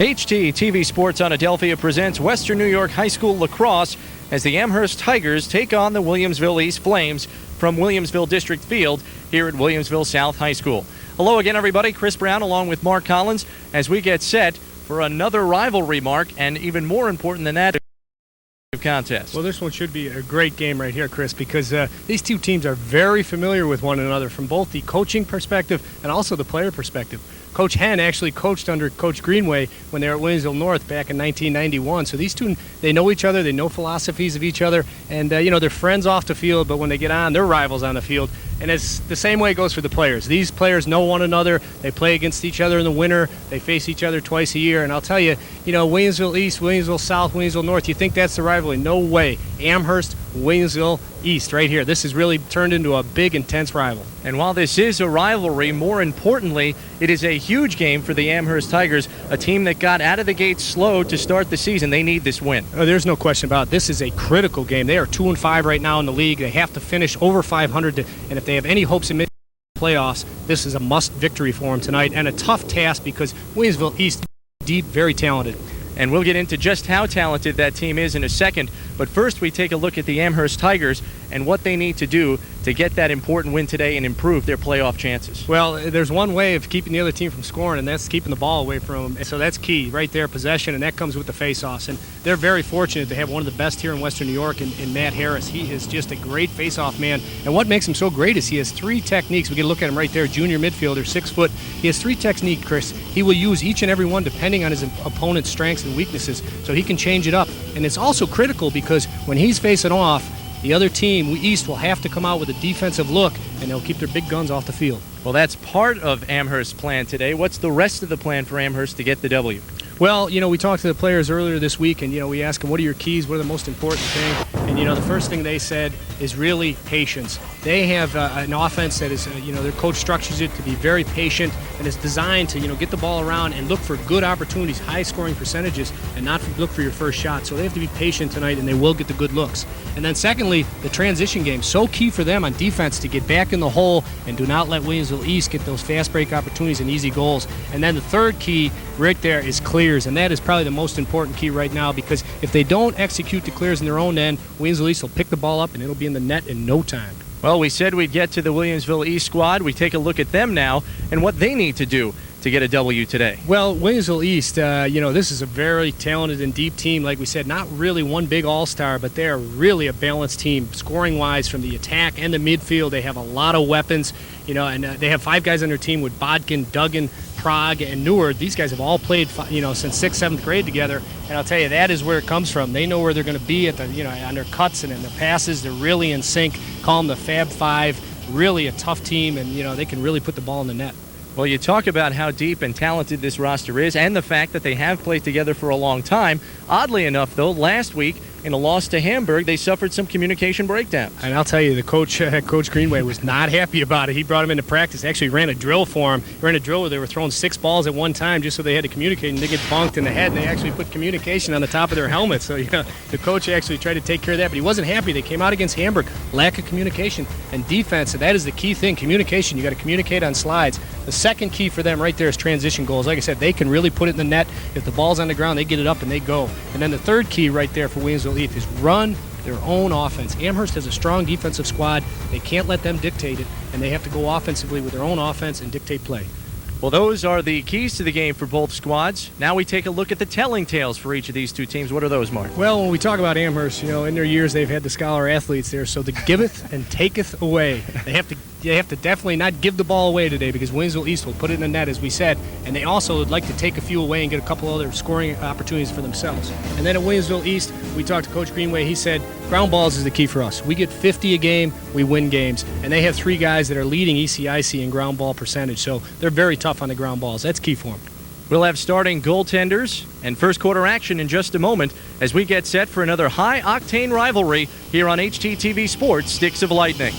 HTTV Sports on Adelphia presents Western New York High School lacrosse as the Amherst Tigers take on the Williamsville East Flames from Williamsville District Field here at Williamsville South High School. Hello again, everybody. Chris Brown along with Mark Collins as we get set for another rivalry, Mark, and even more important than that, contest. Well, this one should be a great game right here, Chris, because these two teams are very familiar with one another from both the coaching perspective and also the player perspective. Coach Henn actually coached under Coach Greenway when they were at Williamsville North back in 1991. So these two, they know each other, they know philosophies of each other, and they're friends off the field, but when they get on, they're rivals on the field. And it's the same way it goes for the players. These players know one another. They play against each other in the winter. They face each other twice a year. And I'll tell you, Williamsville East, Williamsville South, Williamsville North, you think that's the rivalry? No way. Amherst, Williamsville East right here. This has really turned into a big, intense rival. And while this is a rivalry, more importantly, it is a huge game for the Amherst Tigers, a team that got out of the gate slow to start the season. They need this win. Oh, there's no question about it. This is a critical game. They are 2-5 right now in the league. They have to finish over 500, and if they have any hopes in playoffs, this is a must victory for them tonight, and a tough task because Williamsville East deep, very talented. And we'll get into just how talented that team is in a second. But first, we take a look at the Amherst Tigers and what they need to do to get that important win today and improve their playoff chances. Well, there's one way of keeping the other team from scoring, and that's keeping the ball away from them. So that's key right there, possession, and that comes with the face-offs. And they're very fortunate to have one of the best here in Western New York in Matt Harris. He is just a great face-off man. And what makes him so great is he has three techniques. We can look at him right there, junior midfielder, 6 foot. He has three techniques, Chris. He will use each and every one depending on his opponent's strengths and weaknesses, so he can change it up. And it's also critical because when he's facing off, the other team, East, will have to come out with a defensive look, and they'll keep their big guns off the field. Well, that's part of Amherst's plan today. What's the rest of the plan for Amherst to get the W? Well, we talked to the players earlier this week, and, we asked them, what are your keys? What are the most important thing? And, the first thing they said is really patience. They have an offense that is, their coach structures it to be very patient, and it's designed to, get the ball around and look for good opportunities, high-scoring percentages, and not look for your first shot. So they have to be patient tonight, and they will get the good looks. And then secondly, the transition game, so key for them on defense to get back in the hole and do not let Williamsville East get those fast break opportunities and easy goals. And then the third key right there is clears, and that is probably the most important key right now, because if they don't execute the clears in their own end, Williamsville East will pick the ball up and it'll be in the net in no time. Well, we said we'd get to the Williamsville East squad. We take a look at them now and what they need to do to get a W today. Well, Williamsville East, this is a very talented and deep team. Like we said, not really one big all-star, but they're really a balanced team, scoring-wise, from the attack and the midfield. They have a lot of weapons, and they have 5 guys on their team with Bodkin, Duggan, Prague, and Neward. These guys have all played, since 6th, 7th grade together, and I'll tell you, that is where it comes from. They know where they're going to be at the, on their cuts and in their passes. They're really in sync. Call them the Fab Five. Really a tough team, and they can really put the ball in the net. Well, you talk about how deep and talented this roster is and the fact that they have played together for a long time. Oddly enough, though, last week in a loss to Hamburg, they suffered some communication breakdowns. And I'll tell you, the coach, Coach Greenway, was not happy about it. He brought him into practice, actually ran a drill for him. He ran a drill where they were throwing 6 balls at one time just so they had to communicate, and they get bonked in the head, and they actually put communication on the top of their helmet. So, the coach actually tried to take care of that, but he wasn't happy. They came out against Hamburg. Lack of communication and defense, and that is the key thing, communication. You got to communicate on slides. The second key for them right there is transition goals. Like I said, they can really put it in the net. If the ball's on the ground, they get it up and they go. And then the third key right there for Williamsville East is run their own offense. Amherst has a strong defensive squad. They can't let them dictate it, and they have to go offensively with their own offense and dictate play. Well, those are the keys to the game for both squads. Now we take a look at the telling tales for each of these two teams. What are those, Mark? Well, when we talk about Amherst, in their years they've had the scholar athletes there, so the giveth and taketh away. They have to definitely not give the ball away today, because Williamsville East will put it in the net, as we said, and they also would like to take a few away and get a couple other scoring opportunities for themselves. And then at Williamsville East, we talked to Coach Greenway. He said ground balls is the key for us. We get 50 a game, we win games, and they have 3 guys that are leading ECIC in ground ball percentage, so they're very tough on the ground balls. That's key for them. We'll have starting goaltenders and first quarter action in just a moment as we get set for another high-octane rivalry here on HTTV Sports Sticks of Lightning.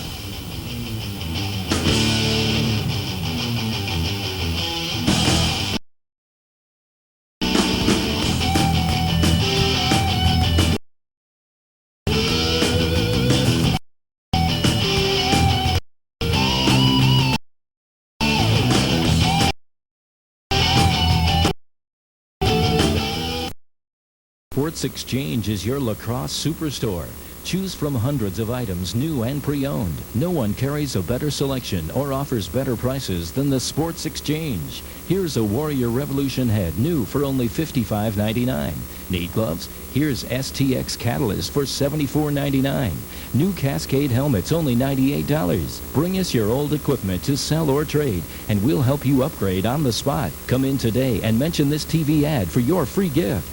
Sports Exchange is your Lacrosse superstore. Choose from hundreds of items, new and pre-owned. No one carries a better selection or offers better prices than the Sports Exchange. Here's a Warrior Revolution head, new for only $55.99. Need gloves? Here's STX Catalyst for $74.99. New Cascade helmets, only $98. Bring us your old equipment to sell or trade, and we'll help you upgrade on the spot. Come in today and mention this TV ad for your free gift.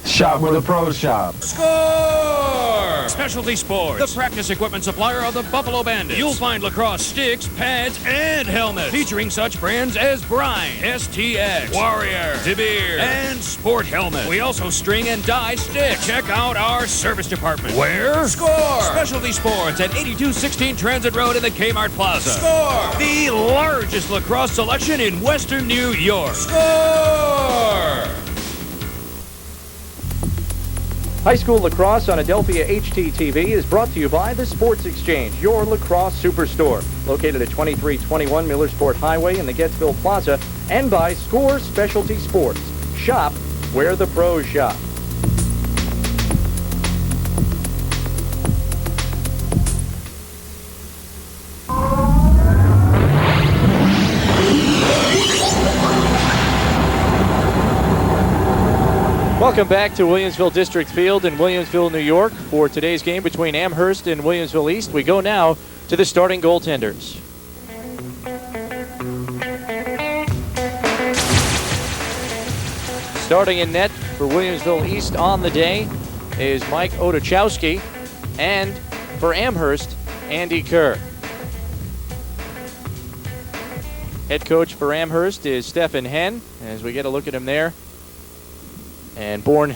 Shop where the pros shop. Score! Specialty Sports, the practice equipment supplier of the Buffalo Bandits. You'll find lacrosse sticks, pads, and helmets featuring such brands as Brine, STX, Warrior, DeBeer, and Sport Helmet. We also string and dye sticks. Check out our service department. Where? Score! Specialty Sports at 8216 Transit Road in the Kmart Plaza. Score! The largest lacrosse selection in Western New York. Score! High school lacrosse on Adelphia HTTV is brought to you by the Sports Exchange, your lacrosse superstore, located at 2321 Millersport Highway in the Gettsville Plaza, and by Score Specialty Sports. Shop where the pros shop. Welcome back to Williamsville District Field in Williamsville, New York for today's game between Amherst and Williamsville East. We go now to the starting goaltenders. Starting in net for Williamsville East on the day is Mike Otochowski, and for Amherst, Andy Kerr. Head coach for Amherst is Stephen Henn, as we get a look at him there. And born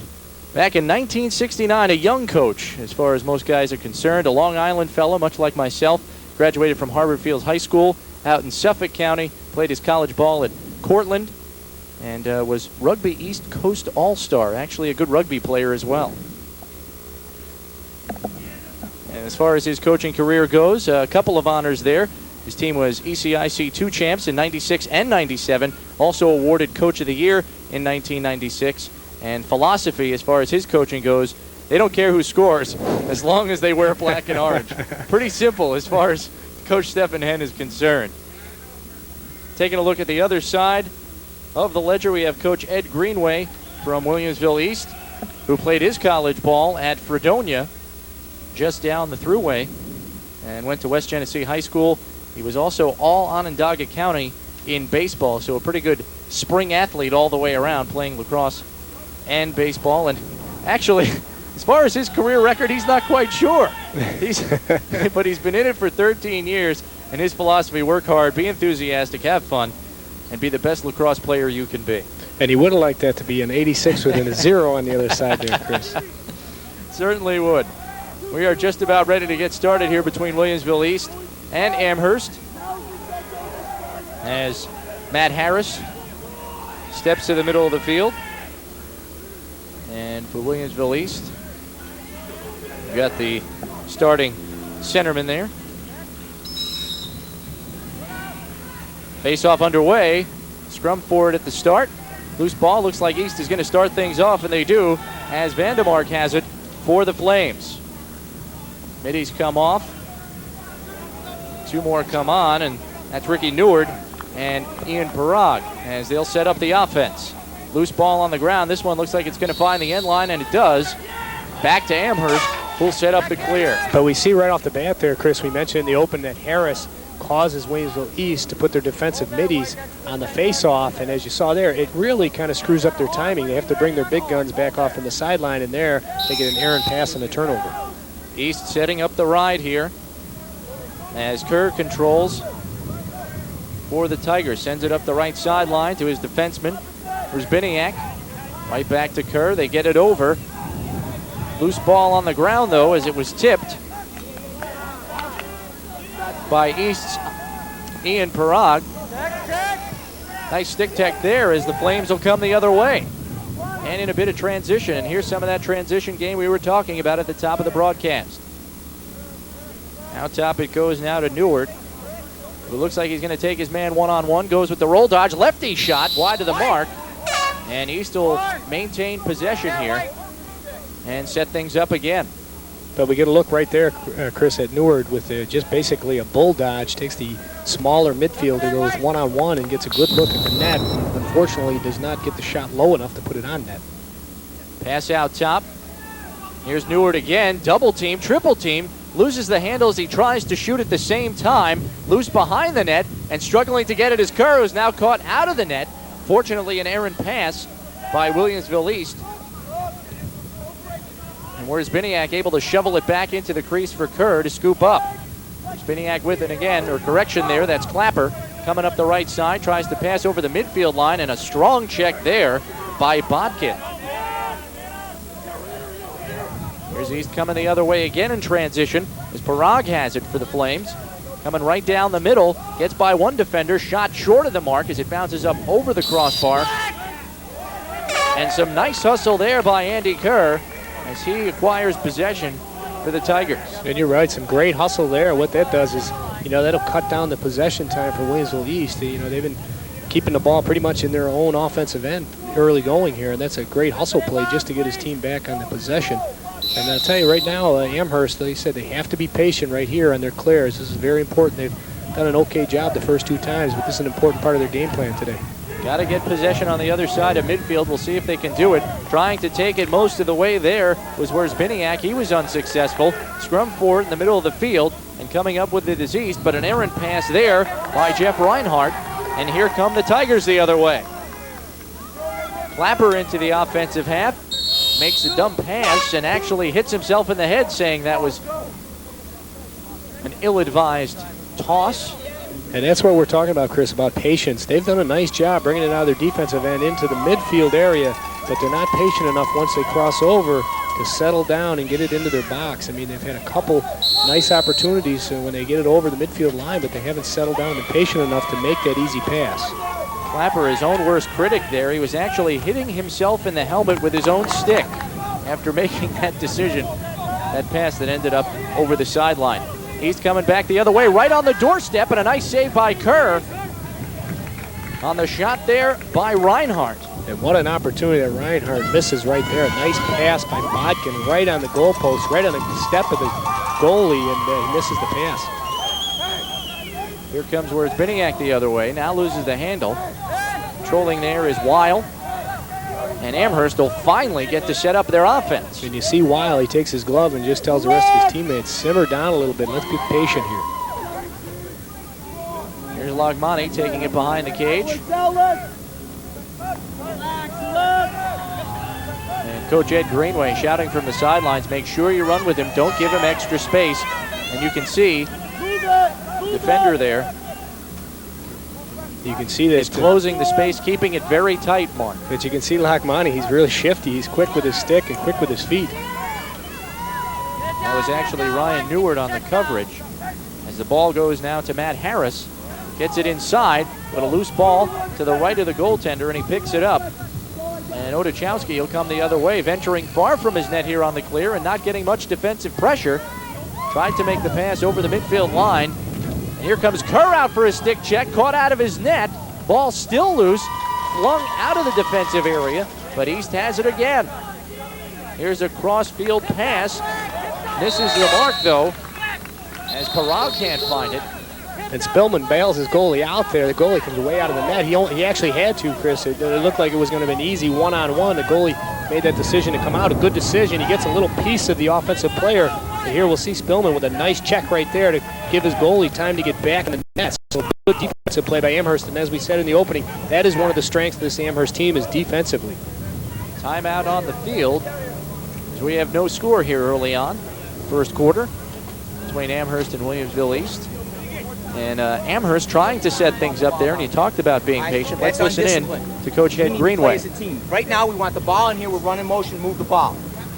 back in 1969, a young coach as far as most guys are concerned. A Long Island fellow, much like myself. Graduated from Harvard Fields High School out in Suffolk County. Played his college ball at Cortland and was Rugby East Coast All-Star. Actually a good rugby player as well. And as far as his coaching career goes, a couple of honors there. His team was ECIC 2 champs in 96 and 97. Also awarded Coach of the Year in 1996. And philosophy, as far as his coaching goes, they don't care who scores as long as they wear black and orange. Pretty simple as far as Coach Stephen Henn is concerned. Taking a look at the other side of the ledger, we have Coach Ed Greenway from Williamsville East, who played his college ball at Fredonia, just down the thruway, and went to West Genesee High School. He was also all Onondaga County in baseball, so a pretty good spring athlete all the way around, playing lacrosse and baseball. And actually, as far as his career record, he's not quite sure. But he's been in it for 13 years, and his philosophy: work hard, be enthusiastic, have fun, and be the best lacrosse player you can be. And he would have liked that to be an 86 with a 0 on the other side there, Chris. Certainly would. We are just about ready to get started here between Williamsville East and Amherst, as Matt Harris steps to the middle of the field. And for Williamsville East, we've got the starting centerman there. Face-off underway. Scrum forward at the start. Loose ball. Looks like East is going to start things off, and they do, as Vandemark has it for the Flames. Middies come off. Two more come on, and that's Ricky Neward and Ian Parag as they'll set up the offense. Loose ball on the ground. This one looks like it's going to find the end line, and it does. Back to Amherst, who'll set up the clear. But we see right off the bat there, Chris, we mentioned in the open that Harris causes Williamsville East to put their defensive middies on the face-off, and as you saw there, it really kind of screws up their timing. They have to bring their big guns back off from the sideline, and there they get an errant pass and a turnover. East setting up the ride here as Kerr controls for the Tigers. Sends it up the right sideline to his defenseman, Biniak. Right back to Kerr. They get it over. Loose ball on the ground, though, as it was tipped by East's Ian Parag. Nice stick tech there as the Flames will come the other way. And in a bit of transition. And here's some of that transition game we were talking about at the top of the broadcast. Out top it goes now to Neward, who looks like he's going to take his man one-on-one. Goes with the roll dodge. Lefty shot wide to the mark. And East will maintain possession here. and set things up again. But we get a look right there, Chris, at Neward with just basically a bull dodge. Takes the smaller midfielder, goes one-on-one, and gets a good look at the net. Unfortunately, does not get the shot low enough to put it on net. Pass out top. Here's Neward again. Double team, triple team. Loses the handle as he tries to shoot at the same time. Loose behind the net and struggling to get it is Kerr, who's now caught out of the net. Fortunately, an errant pass by Williamsville East. And where's Biniak able to shovel it back into the crease for Kerr to scoop up. Biniak with it again, or correction there, that's Clapper coming up the right side, tries to pass over the midfield line, and a strong check there by Bodkin. Here's East coming the other way again in transition as Parag has it for the Flames. Coming right down the middle, gets by one defender, shot short of the mark as it bounces up over the crossbar. And some nice hustle there by Andy Kerr as he acquires possession for the Tigers. And you're right, some great hustle there. What that does is, that'll cut down the possession time for Williamsville East. They've been keeping the ball pretty much in their own offensive end early going here, and that's a great hustle play just to get his team back on the possession. And I'll tell you right now, Amherst, they said they have to be patient right here on their clears. This is very important. They've done an okay job the first two times, but this is an important part of their game plan today. Got to get possession on the other side of midfield. We'll see if they can do it. Trying to take it most of the way there was where's Biniak. He was unsuccessful. Scrum forward in the middle of the field and coming up with the disease, but an errant pass there by Jeff Reinhardt. And here come the Tigers the other way. Clapper into the offensive half. Makes a dumb pass and actually hits himself in the head, saying that was an ill-advised toss. And that's what we're talking about, Chris, about patience. They've done a nice job bringing it out of their defensive end into the midfield area, but they're not patient enough once they cross over to settle down and get it into their box. I mean, they've had a couple nice opportunities when they get it over the midfield line, but they haven't settled down and been patient enough to make that easy pass. Clapper, his own worst critic there. He was actually hitting himself in the helmet with his own stick after making that decision. That pass that ended up over the sideline. He's coming back the other way, right on the doorstep, and a nice save by Kerr on the shot there by Reinhardt. And what an opportunity that Reinhardt misses right there. A nice pass by Bodkin right on the goalpost, right on the step of the goalie, and he misses the pass. Here comes where it's Biniak the other way. Now loses the handle. Controlling there is Weil. And Amherst will finally get to set up their offense. And you see Weil, he takes his glove and just tells the rest of his teammates, simmer down a little bit. Let's be patient here. Here's Lagmani taking it behind the cage. And Coach Ed Greenway shouting from the sidelines, make sure you run with him. Don't give him extra space. And you can see defender there. You can see that he's closing the space, keeping it very tight, Mark. But you can see Lachmani, he's really shifty. He's quick with his stick and quick with his feet. That was actually Ryan Neward on the coverage. As the ball goes now to Matt Harris. Gets it inside with a loose ball to the right of the goaltender, and he picks it up. And Odachowski will come the other way, venturing far from his net here on the clear and not getting much defensive pressure. Tried to make the pass over the midfield line. And here comes Kerr out for his stick check, caught out of his net. Ball still loose, flung out of the defensive area, but East has it again. Here's a cross-field pass. Misses the mark, though, as Parag can't find it. And Spillman bails his goalie out there. The goalie comes way out of the net. He actually had to, Chris. It looked like it was going to be an easy one-on-one. The goalie made that decision to come out. A good decision. He gets a little piece of the offensive player. And here we'll see Spillman with a nice check right there to give his goalie time to get back in the net. So good defensive play by Amherst. And as we said in the opening, that is one of the strengths of this Amherst team is defensively. Timeout on the field as we have no score here early on. First quarter between Amherst and Williamsville East. And Amherst trying to set things up there, and he talked about being patient. Let's listen in to Coach Ed Greenway. As a team. Right now, we want the ball in here. We're running motion, move the ball.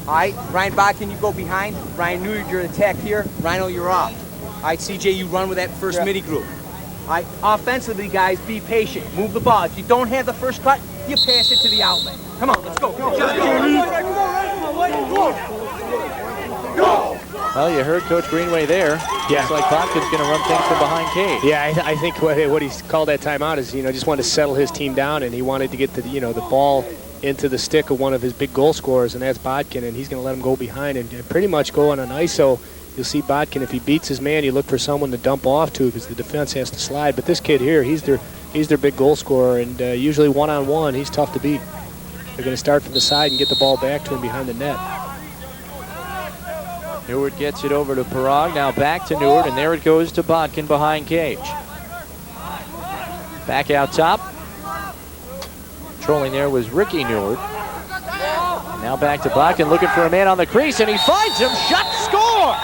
All right, Ryan Bodkin, you go behind. Ryan Neward, you're attack here. Rhino, you're off. All right, CJ, you run with that first midi group. All right, offensively, guys, be patient. Move the ball. If you don't have the first cut, you pass it to the outlet. Come on, let's go. Well, you heard Coach Greenway there. Yeah. Looks like Bodkin's going to run things from behind cage. Yeah, I think what he called that timeout is, just wanted to settle his team down, and he wanted to get the ball into the stick of one of his big goal scorers, and that's Bodkin, and he's going to let him go behind and pretty much go on an ISO. You'll see Bodkin, if he beats his man, you look for someone to dump off to because the defense has to slide. But this kid here, he's their big goal scorer, and usually one-on-one, he's tough to beat. They're going to start from the side and get the ball back to him behind the net. Neward gets it over to Parag, now back to Neward, and there it goes to Bodkin behind cage. Back out top. Controlling there was Ricky Neward. Now back to Bodkin, looking for a man on the crease, and he finds him. Shot, score!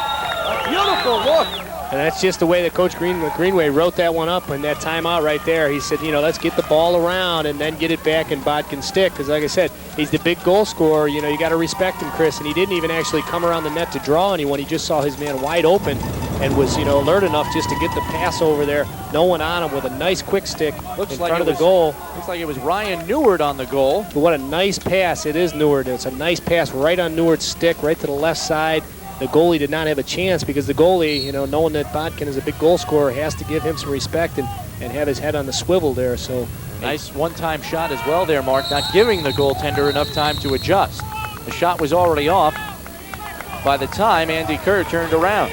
A beautiful look. And that's just the way that Coach Greenway wrote that one up in that timeout right there. He said, let's get the ball around and then get it back in Bodkin's stick. Because like I said, he's the big goal scorer. You got to respect him, Chris. And he didn't even actually come around the net to draw anyone. He just saw his man wide open and was, alert enough just to get the pass over there. No one on him with a nice quick stick in front of the goal. Looks like it was Ryan Neward on the goal. But what a nice pass. It is Neward. It's a nice pass right on Neward's stick, right to the left side. The goalie did not have a chance because the goalie, knowing that Bodkin is a big goal scorer, has to give him some respect and have his head on the swivel there. So nice one-time shot as well there, Mark, not giving the goaltender enough time to adjust. The shot was already off by the time Andy Kerr turned around.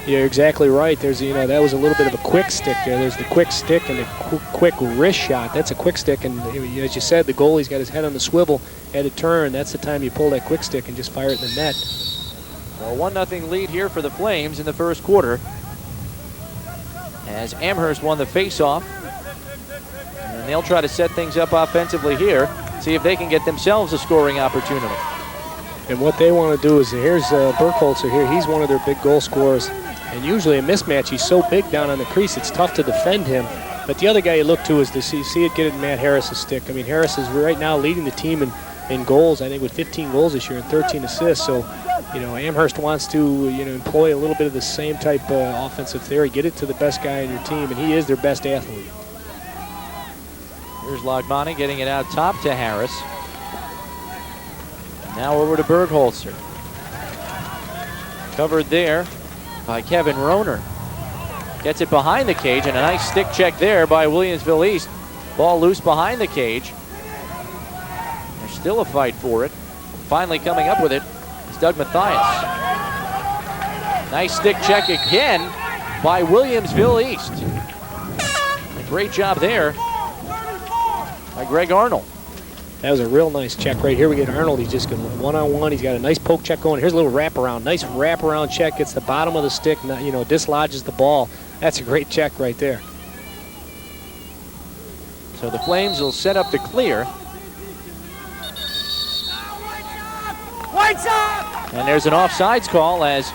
Yeah, you're exactly right. There's, that was a little bit of a quick stick there. There's the quick stick and the quick wrist shot. That's a quick stick, and as you said, the goalie's got his head on the swivel, had to turn. That's the time you pull that quick stick and just fire it in the net. A 1-0 lead here for the Flames in the first quarter, as Amherst won the face-off. And they'll try to set things up offensively here, see if they can get themselves a scoring opportunity. And what they want to do is, here's Burkholzer here. He's one of their big goal scorers. And usually a mismatch, he's so big down on the crease, it's tough to defend him. But the other guy you look to is to see it get in Matt Harris's stick. I mean, Harris is right now leading the team in goals, I think with 15 goals this year and 13 assists. So, Amherst wants to, employ a little bit of the same type offensive theory. Get it to the best guy on your team, and he is their best athlete. Here's Lagmani getting it out top to Harris. Now over to Bergholzer. Covered there by Kevin Roner. Gets it behind the cage, and a nice stick check there by Williamsville East. Ball loose behind the cage. There's still a fight for it. Finally coming up with it is Doug Mathias. Nice stick check again by Williamsville East. A great job there by Greg Arnold. That was a real nice check right here. We get Arnold. He's just going one-on-one. He's got a nice poke check going. Here's a little wraparound. Nice wraparound check. Gets the bottom of the stick, dislodges the ball. That's a great check right there. So the Flames will set up to clear. And there's an offsides call as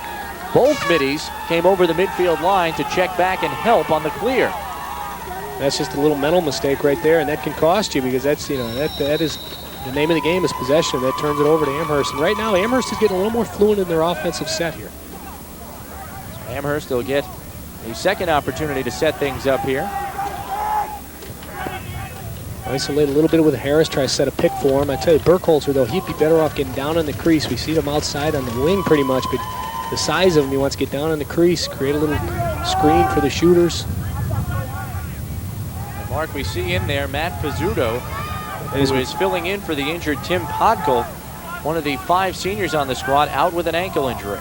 both middies came over the midfield line to check back and help on the clear. That's just a little mental mistake right there, and that can cost you because that's, that is the name of the game is possession. That turns it over to Amherst. And right now, Amherst is getting a little more fluent in their offensive set here. So Amherst will get a second opportunity to set things up here. Isolate a little bit with Harris, try to set a pick for him. I tell you, Burkholzer, though, he'd be better off getting down on the crease. We see him outside on the wing pretty much, but the size of him, he wants to get down on the crease, create a little screen for the shooters. And Mark, we see in there Matt Pizzuto, who is filling in for the injured Tim Podkel, one of the 5 seniors on the squad, out with an ankle injury.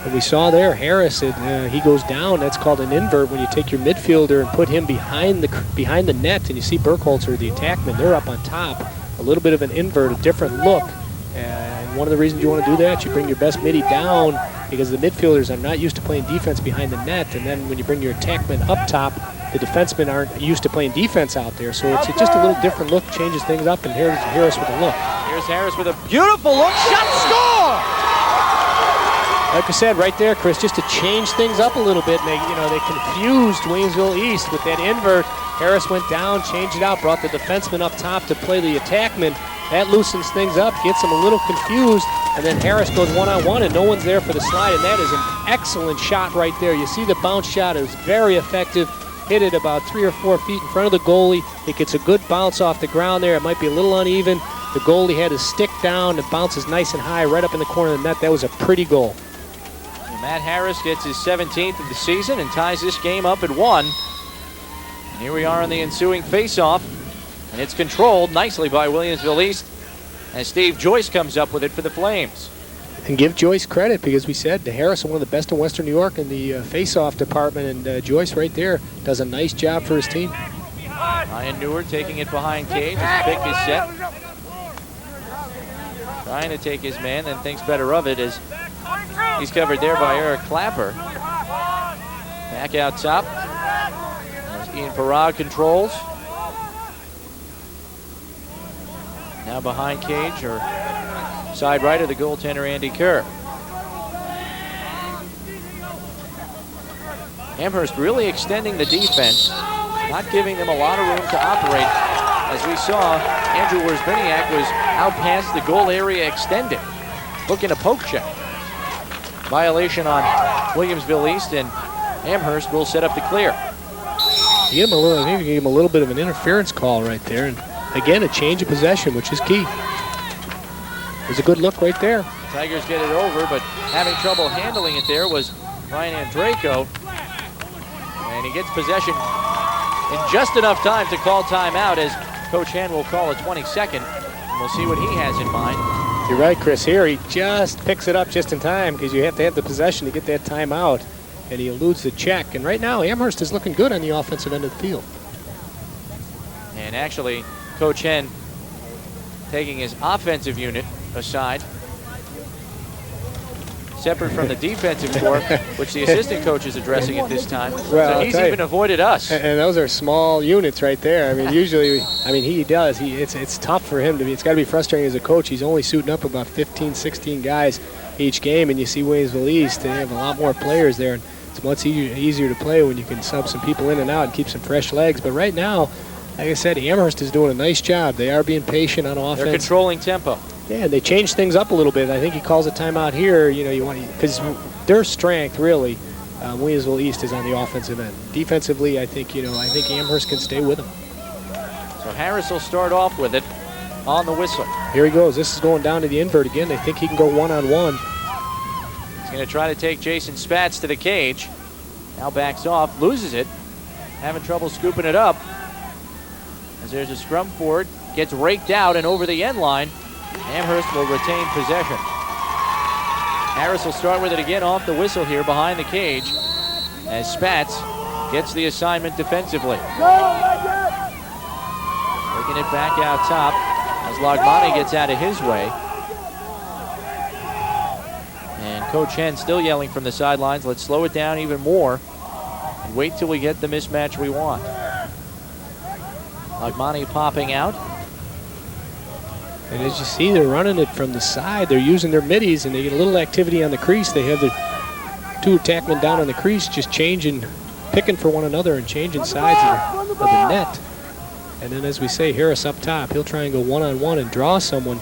And we saw there, Harris, he goes down. That's called an invert when you take your midfielder and put him behind the net, and you see Burkholzer, the attackman, they're up on top. A little bit of an invert, a different look. And one of the reasons you want to do that, you bring your best midi down because the midfielders are not used to playing defense behind the net. And then when you bring your attackman up top, the defensemen aren't used to playing defense out there. So it's just a little different look, changes things up. And here's Harris with a look. Here's Harris with a beautiful look. Shot, score! Like I said, right there, Chris, just to change things up a little bit. And they confused Williamsville East with that invert. Harris went down, changed it out, brought the defenseman up top to play the attackman. That loosens things up, gets them a little confused, and then Harris goes one-on-one, and no one's there for the slide, and that is an excellent shot right there. You see the bounce shot. It was very effective. Hit it about 3 or 4 feet in front of the goalie. It gets a good bounce off the ground there. It might be a little uneven. The goalie had his stick down. It bounces nice and high right up in the corner of the net. That was a pretty goal. Matt Harris gets his 17th of the season and ties this game up at 1. And here we are on the ensuing face-off, and it's controlled nicely by Williamsville East. as Steve Joyce comes up with it for the Flames. And give Joyce credit, because we said Harris is one of the best in Western New York in the face-off department, and Joyce right there does a nice job for his team. Ryan Newer taking it behind Cage as Pick is set. Trying to take his man, then thinks better of it as he's covered there by Eric Clapper. Back out top as Ian Parag controls. Now behind Cage, or side right of the goaltender Andy Kerr. Amherst really extending the defense, not giving them a lot of room to operate. As we saw, Andrew Wierzbiniak was out past the goal area extended, looking to poke check. Violation on Williamsville East, and Amherst will set up the clear. You give him a little, I think you gave him a little bit of an interference call right there, and again, a change of possession, which is key. It was a good look right there. Tigers get it over, but having trouble handling it there was Ryan Andreyko. And he gets possession in just enough time to call timeout, as Coach Hen will call a 22nd. And we'll see what he has in mind. You're right, Chris. Here he just picks it up just in time, because you have to have the possession to get that timeout. And he eludes the check. And right now, Amherst is looking good on the offensive end of the field. And actually, Coach Hen taking his offensive unit aside, separate from the defensive corps, which the assistant coach is addressing at this time. Well, so he's even avoided us. And those are small units right there. I mean, usually, he does. It's tough for him to be. It's got to be frustrating as a coach. He's only suiting up about 15, 16 guys each game, and you see Williamsville East, they have a lot more players there, and it's much easier to play when you can sub some people in and out and keep some fresh legs. But right now, like I said, Amherst is doing a nice job. They are being patient on offense. They're controlling tempo. Yeah, they changed things up a little bit. I think he calls a timeout here. You want, because their strength really, Williamsville East, is on the offensive end. Defensively, I think Amherst can stay with them. So Harris will start off with it on the whistle. Here he goes. This is going down to the invert again. They think he can go one-on-one. He's going to try to take Jason Spatz to the cage. Now backs off, loses it, having trouble scooping it up. As there's a scrum for it, gets raked out and over the end line. Amherst will retain possession. Harris will start with it again off the whistle here behind the cage as Spatz gets the assignment defensively. Taking it back out top as Lagmani gets out of his way. And Coach Hen still yelling from the sidelines, let's slow it down even more and wait till we get the mismatch we want. Lagmani popping out. And as you see, they're running it from the side. They're using their middies, and they get a little activity on the crease. They have the two attackmen down on the crease, just picking for one another and changing sides of the net. And then, as we say, Harris up top. He'll try and go one-on-one and draw someone.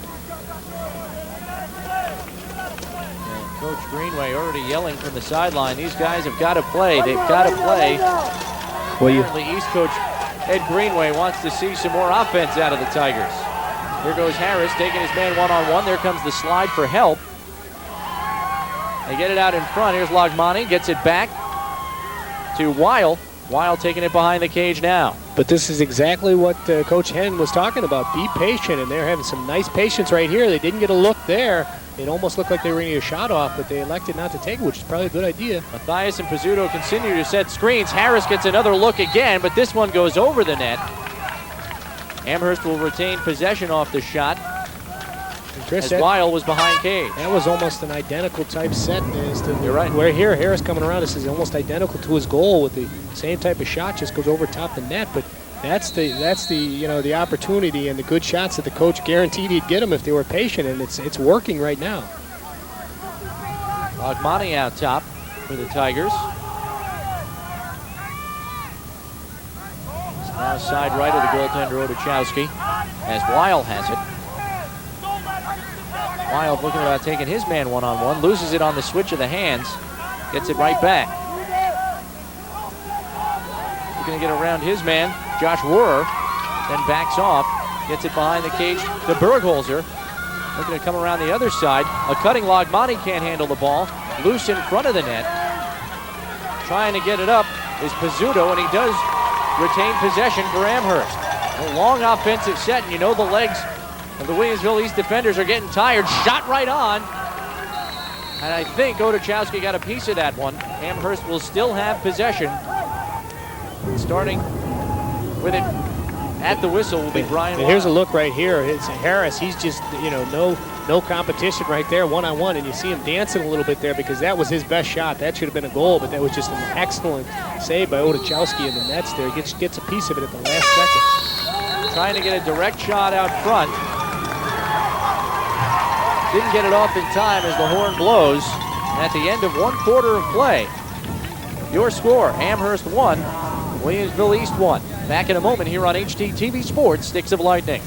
And Coach Greenway already yelling from the sideline. These guys have got to play. They've got to play. Apparently, East Coach Ed Greenway wants to see some more offense out of the Tigers. Here goes Harris taking his man one-on-one. There comes the slide for help. They get it out in front. Here's Lagmani. Gets it back to Weil. Weil taking it behind the cage now. But this is exactly what Coach Hen was talking about. Be patient, and they're having some nice patience right here. They didn't get a look there. It almost looked like they were going to get a shot off, but they elected not to take it, which is probably a good idea. Mathias and Pizzuto continue to set screens. Harris gets another look again, but this one goes over the net. Amherst will retain possession off the shot. Chris, as Weil was behind cage. That was almost an identical type set as to You're right. Where here Harris coming around. This is almost identical to his goal with the same type of shot, just goes over top the net. But that's the opportunity and the good shots that the coach guaranteed he'd get them if they were patient, and it's working right now. Lagmani out top for the Tigers. Now side right of the goaltender Odachowski as Weil has it. Weil looking about taking his man one-on-one, loses it on the switch of the hands, gets it right back. Looking to get around his man, Josh Wurrer, then backs off, gets it behind the cage to Bergholzer. Looking to come around the other side. A cutting Lagmani can't handle the ball, loose in front of the net. Trying to get it up is Pizzuto, and he does retain possession for Amherst. A long offensive set, and you know the legs The Williamsville East defenders are getting tired. Shot right on. And I think Otochowski got a piece of that one. Amherst will still have possession. Starting with it at the whistle will be Brian. And here's a look right here. It's Harris. He's just, no competition right there, one-on-one, and you see him dancing a little bit there because that was his best shot. That should have been a goal, but that was just an excellent save by Otochowski in the nets there. He gets a piece of it at the last second. Trying to get a direct shot out front. Didn't get it off in time as the horn blows at the end of 1 quarter of play. Your score, Amherst 1, Williamsville East 1. Back in a moment here on HDTV Sports, Sticks of Lightning.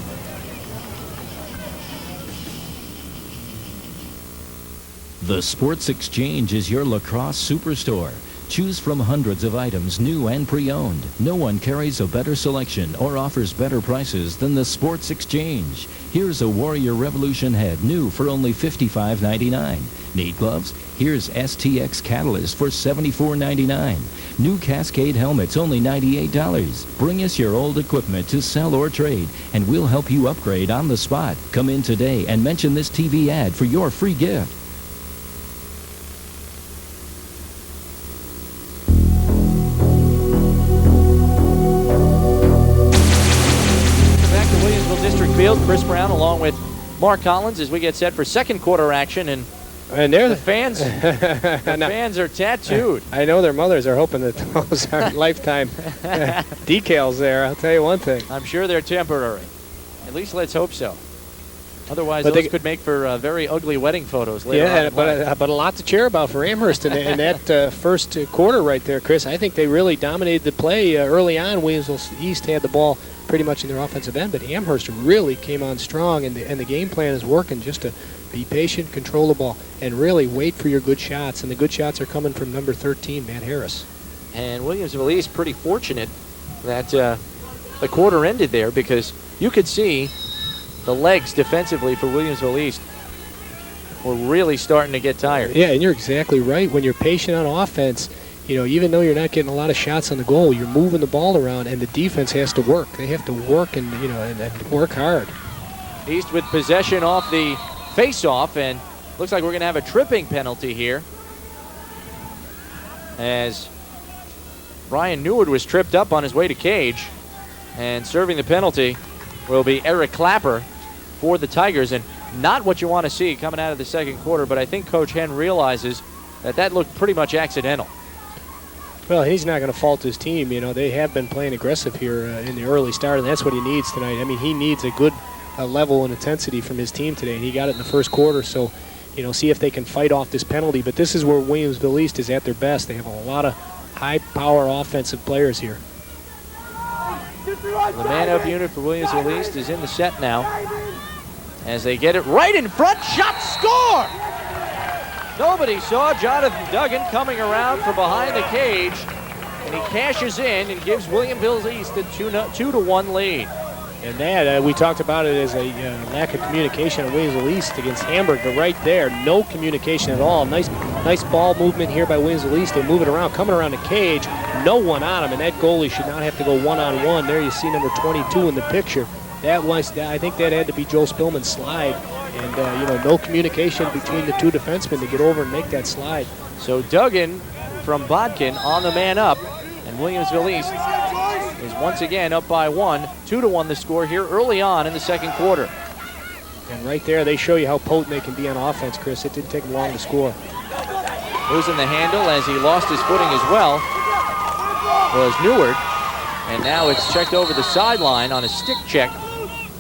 The Sports Exchange is your Lacrosse superstore. Choose from hundreds of items, new and pre-owned. No one carries a better selection or offers better prices than the Sports Exchange. Here's a Warrior Revolution head, new for only $55.99. Need gloves? Here's STX Catalyst for $74.99. New Cascade helmets, only $98. Bring us your old equipment to sell or trade, and we'll help you upgrade on the spot. Come in today and mention this TV ad for your free gift. Chris Brown along with Mark Collins as we get set for second quarter action, and the fans fans are tattooed. I know their mothers are hoping that those are lifetime decals there. I'll tell you one thing. I'm sure they're temporary. At least let's hope so. Otherwise, those could make for very ugly wedding photos later on. Yeah, but a lot to cheer about for Amherst in that first quarter right there, Chris. I think they really dominated the play early on. Williamsville East had the ball pretty much in their offensive end, but Amherst really came on strong, and the game plan is working just to be patient, control the ball, and really wait for your good shots. And the good shots are coming from number 13, Matt Harris. And Williamsville East pretty fortunate that the quarter ended there, because you could see the legs defensively for Williamsville East were really starting to get tired. Yeah, and you're exactly right. When you're patient on offense, even though you're not getting a lot of shots on the goal, you're moving the ball around, and the defense has to work. They have to work and work hard. East with possession off the face-off, and looks like we're going to have a tripping penalty here, as Brian Neward was tripped up on his way to cage, and serving the penalty will be Eric Clapper for the Tigers, and not what you want to see coming out of the second quarter, but I think Coach Henn realizes that looked pretty much accidental. Well, he's not going to fault his team. They have been playing aggressive here in the early start, and that's what he needs tonight. I mean, he needs a good level and intensity from his team today, and he got it in the first quarter. So, see if they can fight off this penalty. But this is where Williamsville East is at their best. They have a lot of high-power offensive players here. The man-up unit for Williamsville East is in the set now, as they get it right in front. Shot, score! Nobody saw Jonathan Duggan coming around from behind the cage, and he cashes in and gives Williamsville East a 2-1 lead. And that, we talked about it as a lack of communication on Williamsville East against Hamburg, but right there, no communication at all. Nice ball movement here by Williamsville East. They move it around, coming around the cage, no one on him, and that goalie should not have to go one-on-one. There you see number 22 in the picture. I think that had to be Joe Spillman's slide. And, no communication between the two defensemen to get over and make that slide. So Duggan from Bodkin on the man up, and Williamsville East is once again up by 1. 2-1 the score here early on in the second quarter. And right there, they show you how potent they can be on offense, Chris. It didn't take them long to score. Losing the handle as he lost his footing as well was Neward. And now it's checked over the sideline on a stick check.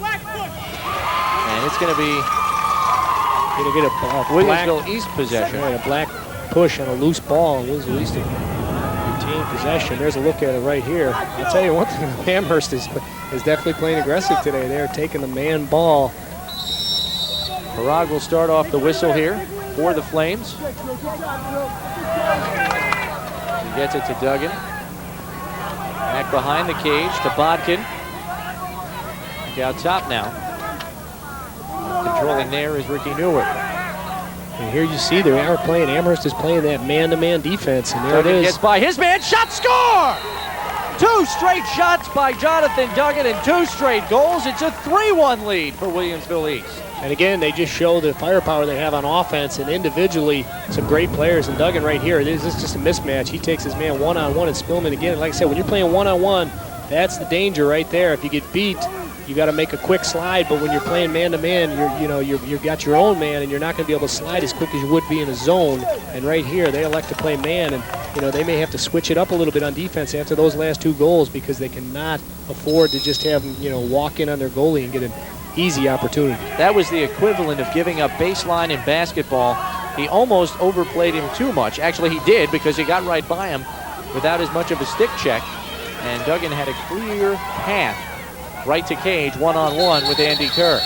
And it's going to be Williamsville East possession. Right, a black push on a loose ball. Williamsville East retain possession. There's a look at it right here. I'll tell you one thing, Amherst is definitely playing aggressive today. They're taking the man ball. Parag will start off the whistle here for the Flames. He gets it to Duggan. Back behind the cage to Bodkin. Out top now. Controlling there is Ricky Neward. And here you see they are playing. Amherst is playing that man-to-man defense, and there Duggan it is. Gets by his man. Shot, score! 2 straight shots by Jonathan Duggan and 2 straight goals. It's a 3-1 lead for Williamsville East. And again, they just show the firepower they have on offense, and individually, some great players. And Duggan right here, this is just a mismatch. He takes his man one-on-one and Spillman again. And like I said, when you're playing one-on-one, that's the danger right there. If you get beat, you got to make a quick slide. But when you're playing man-to-man, you've got your own man, and you're not going to be able to slide as quick as you would be in a zone. And right here, they elect to play man, and they may have to switch it up a little bit on defense after those last 2 goals because they cannot afford to just have them, walk in on their goalie and get an easy opportunity. That was the equivalent of giving up baseline in basketball. He almost overplayed him too much. Actually, he did because he got right by him without as much of a stick check. And Duggan had a clear path right to cage, one-on-one with Andy Kerr.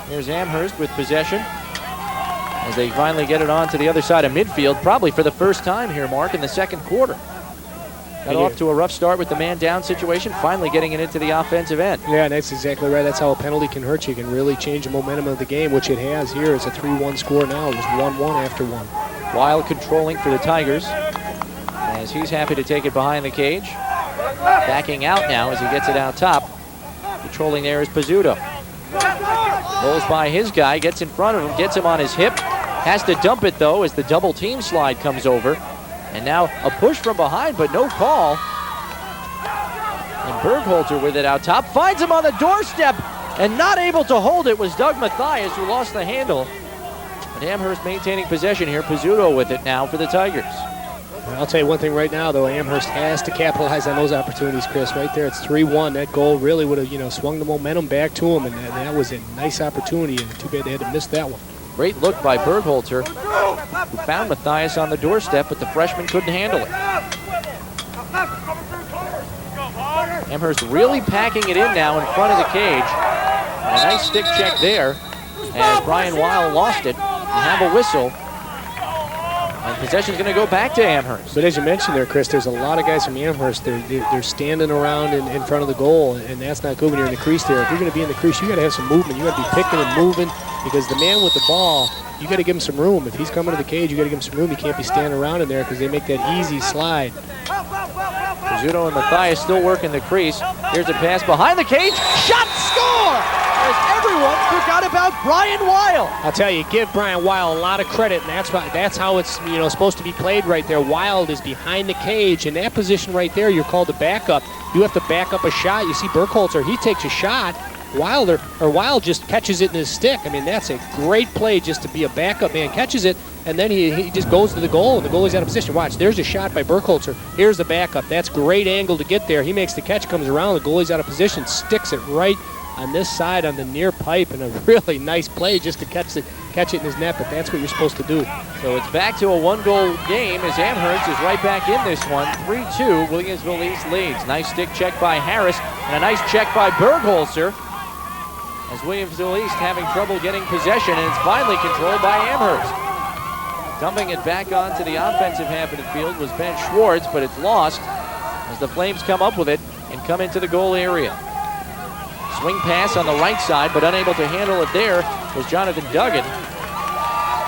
Here's Amherst with possession as they finally get it on to the other side of midfield, probably for the first time here, Mark, in the second quarter. Got off to a rough start with the man-down situation, finally getting it into the offensive end. Yeah, that's exactly right. That's how a penalty can hurt you. It can really change the momentum of the game, which it has here. It's a 3-1 score now. It was 1-1 after 1. Wild controlling for the Tigers as he's happy to take it behind the cage. Backing out now as he gets it out top. Controlling there is Pizzuto. Rolls by his guy, gets in front of him, gets him on his hip. Has to dump it, though, as the double team slide comes over. And now a push from behind, but no call. And Bergholzer with it out top. Finds him on the doorstep, and not able to hold it was Doug Mathias, who lost the handle. But Amherst maintaining possession here. Pizzuto with it now for the Tigers. I'll tell you one thing right now, though. Amherst has to capitalize on those opportunities, Chris. Right there, it's 3-1. That goal really would have, swung the momentum back to him, and that was a nice opportunity, and too bad they had to miss that one. Great look by Bergholzer, who found Mathias on the doorstep, but the freshman couldn't handle it. Amherst really packing it in now in front of the cage. And a nice stick check there as Brian Weil lost it. We have a whistle. And possession's going to go back to Amherst. But as you mentioned there, Chris, there's a lot of guys from Amherst. They're standing around in front of the goal, and that's not good when you're in the crease there. If you're going to be in the crease, you got to have some movement. You got to be picking and moving because the man with the ball, you got to give him some room. If he's coming to the cage, you got to give him some room. He can't be standing around in there because they make that easy slide. Pizzuto and Mathias still working the crease. Here's a pass behind the cage. Shot, score! As everyone forgot about Brian Weil. I'll tell you, give Brian Weil a lot of credit, and that's how it's supposed to be played right there. Wild is behind the cage. In that position right there, you're called to back up. You have to back up a shot. You see Bergholzer, he takes a shot. Wild just catches it in his stick. I mean, that's a great play just to be a backup man. Catches it, and then he just goes to the goal, and the goalie's out of position. Watch, there's a shot by Bergholzer. Here's the backup. That's great angle to get there. He makes the catch, comes around, the goalie's out of position, sticks it right on this side on the near pipe, and a really nice play just to catch it in his net, but that's what you're supposed to do. So it's back to a 1-goal game as Amherst is right back in this one. 3-2, Williamsville East leads. Nice stick check by Harris, and a nice check by Bergholzer. As Williamsville East having trouble getting possession, and it's finally controlled by Amherst. Dumping it back onto the offensive half of the field was Ben Schwartz, but it's lost as the Flames come up with it and come into the goal area. Swing pass on the right side, but unable to handle it there was Jonathan Duggan.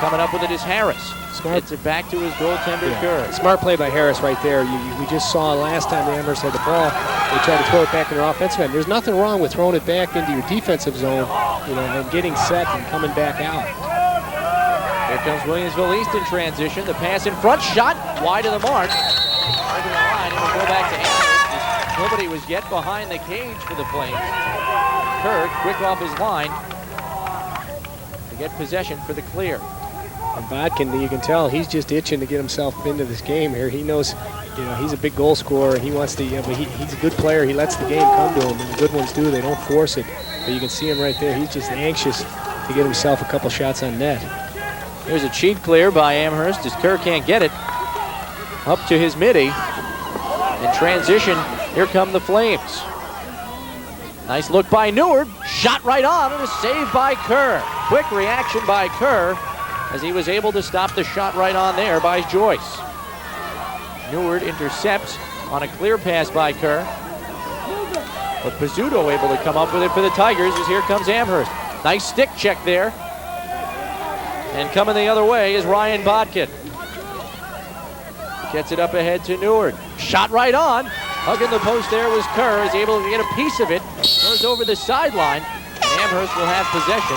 Coming up with it is Harris. Smart. Gets it back to his goaltender, Kerr. Smart play by Harris right there. We just saw last time the Amherst had the ball, they tried to throw it back in their offensive end. There's nothing wrong with throwing it back into your defensive zone, and getting set and coming back out. Here comes Williamsville East in transition. The pass in front, shot wide of the mark. Over the line, and we'll go back to Amherst. Nobody was yet behind the cage for the Flames. Kerr, quick off his line to get possession for the clear. And Bodkin, you can tell he's just itching to get himself into this game here. He knows, he's a big goal scorer, and he wants to, but he's a good player. He lets the game come to him, and the good ones do. They don't force it. But you can see him right there. He's just anxious to get himself a couple shots on net. Here's a cheap clear by Amherst as Kerr can't get it. Up to his midi. In transition, here come the Flames. Nice look by Neward. Shot right on, and a save by Kerr. Quick reaction by Kerr as he was able to stop the shot right on there by Joyce. Neward intercepts on a clear pass by Kerr. But Pizzuto able to come up with it for the Tigers as here comes Amherst. Nice stick check there. And coming the other way is Ryan Bodkin. Gets it up ahead to Neward. Shot right on. Hugging the post there was Kerr. Is able to get a piece of it. Goes over the sideline. And Amherst will have possession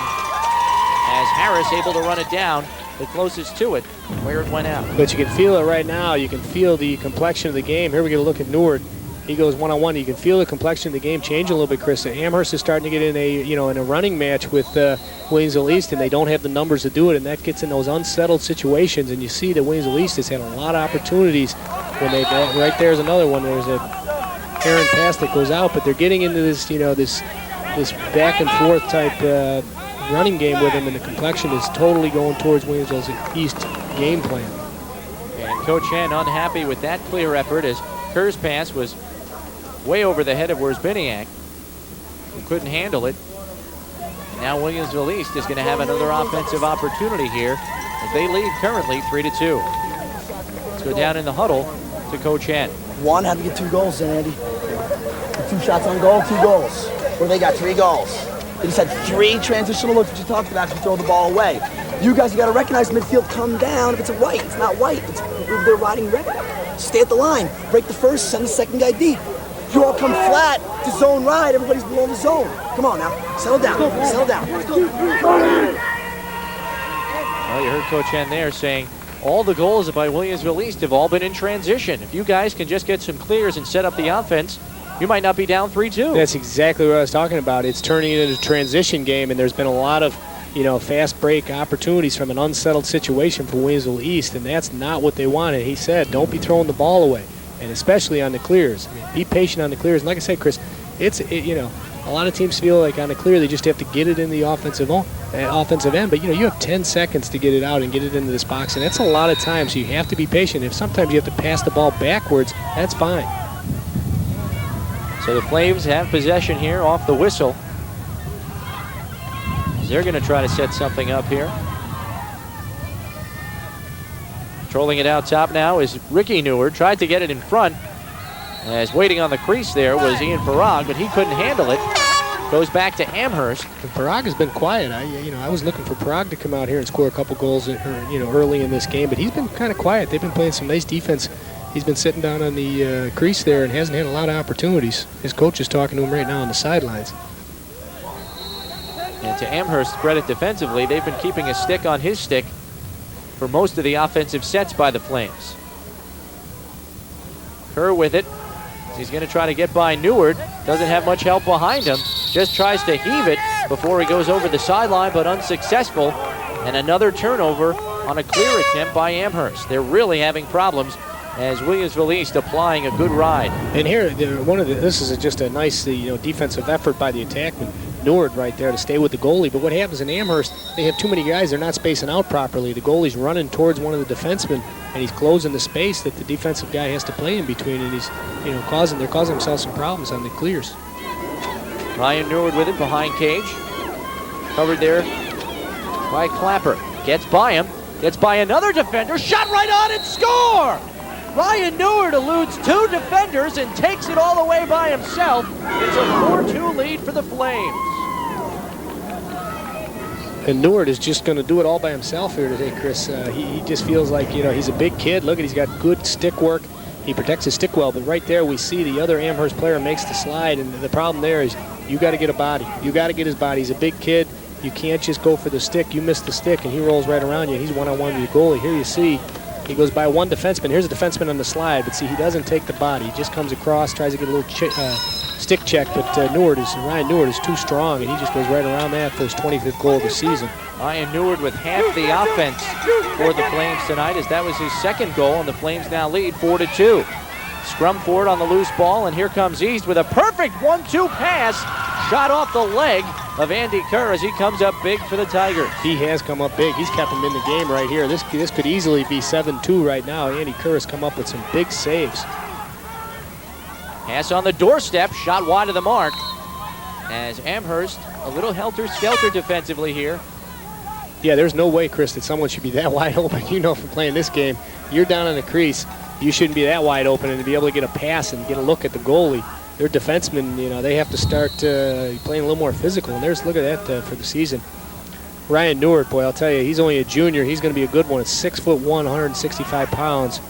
as Harris able to run it down the closest to it where it went out. But you can feel it right now. You can feel the complexion of the game. Here we get a look at Neward. He goes one-on-one. You can feel the complexion of the game change a little bit, Chris. Amherst is starting to get in a running match with Williamsville East, and they don't have the numbers to do it, and that gets in those unsettled situations. And you see that Williamsville East has had a lot of opportunities when they right there's another one. There's a errant pass that goes out, but they're getting into this this back and forth type running game with him, and the complexion is totally going towards Williamsville East game plan. And Coach Hen unhappy with that clear effort as Kerr's pass was way over the head of Wierzbiniak, who couldn't handle it. And now Williamsville East is going to have another offensive opportunity here as they lead currently 3-2. Let's go down in the huddle to Coach Hen. One had to get 2 goals then, Andy. 2 shots on goal, 2 goals. Where they got 3 goals. They just had 3 transitional looks, which you talked about, to throw the ball away. You guys, you got to recognize midfield come down. If it's a white, it's not white. They're riding red. Stay at the line. Break the first, send the second guy deep. You all come flat to zone right. Everybody's below the zone. Come on now. Settle down. Settle down. Well, you heard Coach Hen there saying all the goals by Williamsville East have all been in transition. If you guys can just get some clears and set up the offense, you might not be down 3-2. That's exactly what I was talking about. It's turning into a transition game, and there's been a lot of fast break opportunities from an unsettled situation for Williamsville East, and that's not what they wanted. He said, don't be throwing the ball away, and especially on the clears. I mean, be patient on the clears. And like I said, Chris, a lot of teams feel like on the clear they just have to get it in the offensive end, but you have 10 seconds to get it out and get it into this box, and that's a lot of time, so you have to be patient. If sometimes you have to pass the ball backwards, that's fine. So the Flames have possession here off the whistle. They're going to try to set something up here. Trolling it out top now is Ricky Neward. Tried to get it in front. As waiting on the crease there was Ian Farag, but he couldn't handle it. Goes back to Amherst. And Farag has been quiet. I was looking for Farag to come out here and score a couple goals early in this game, but he's been kind of quiet. They've been playing some nice defense. He's been sitting down on the crease there and hasn't had a lot of opportunities. His coach is talking to him right now on the sidelines. And to Amherst's credit defensively, they've been keeping a stick on his stick for most of the offensive sets by the Flames. Kerr with it. He's going to try to get by Neward. Doesn't have much help behind him. Just tries to heave it before he goes over the sideline, but unsuccessful. And another turnover on a clear attempt by Amherst. They're really having problems as Williamsville East applying a good ride. And here, this is just a nice defensive effort by the attackman. Neward right there to stay with the goalie. But what happens in Amherst, they have too many guys. They're not spacing out properly. The goalie's running towards one of the defensemen, and he's closing the space that the defensive guy has to play in between, and he's they're causing themselves some problems on the clears. Ryan Neward with it behind cage. Covered there by Clapper. Gets by him. Gets by another defender. Shot right on and score! Ryan Neward eludes 2 defenders and takes it all the way by himself. It's a 4-2 lead for the Flames. And Neward is just going to do it all by himself here today, Chris. He just feels like, he's a big kid. Look, he's got good stick work. He protects his stick well, but right there we see the other Amherst player makes the slide, and the problem there is you got to get a body. You got to get his body. He's a big kid. You can't just go for the stick. You miss the stick, and he rolls right around you. He's one-on-one with your goalie. Here you see he goes by one defenseman. Here's a defenseman on the slide, but see, he doesn't take the body. He just comes across, tries to get a little stick check, but Ryan Neward is too strong, and he just goes right around that for his 25th goal of the season. Ryan Neward with half the offense for the Flames tonight, as that was his second goal, and the Flames now lead 4-2. Scrum forward on the loose ball, and here comes East with a perfect 1-2 pass, shot off the leg of Andy Kerr as he comes up big for the Tigers. He has come up big. He's kept him in the game right here. This could easily be 7-2 right now. Andy Kerr has come up with some big saves. Pass on the doorstep, shot wide of the mark. As Amherst, a little helter-skelter defensively here. Yeah, there's no way, Chris, that someone should be that wide open. From playing this game, you're down on the crease. You shouldn't be that wide open, and to be able to get a pass and get a look at the goalie. Their defensemen, they have to start playing a little more physical. And look at that for the season. Ryan Neward, boy, I'll tell you, he's only a junior. He's going to be a good one. At 6'1", 165 pounds.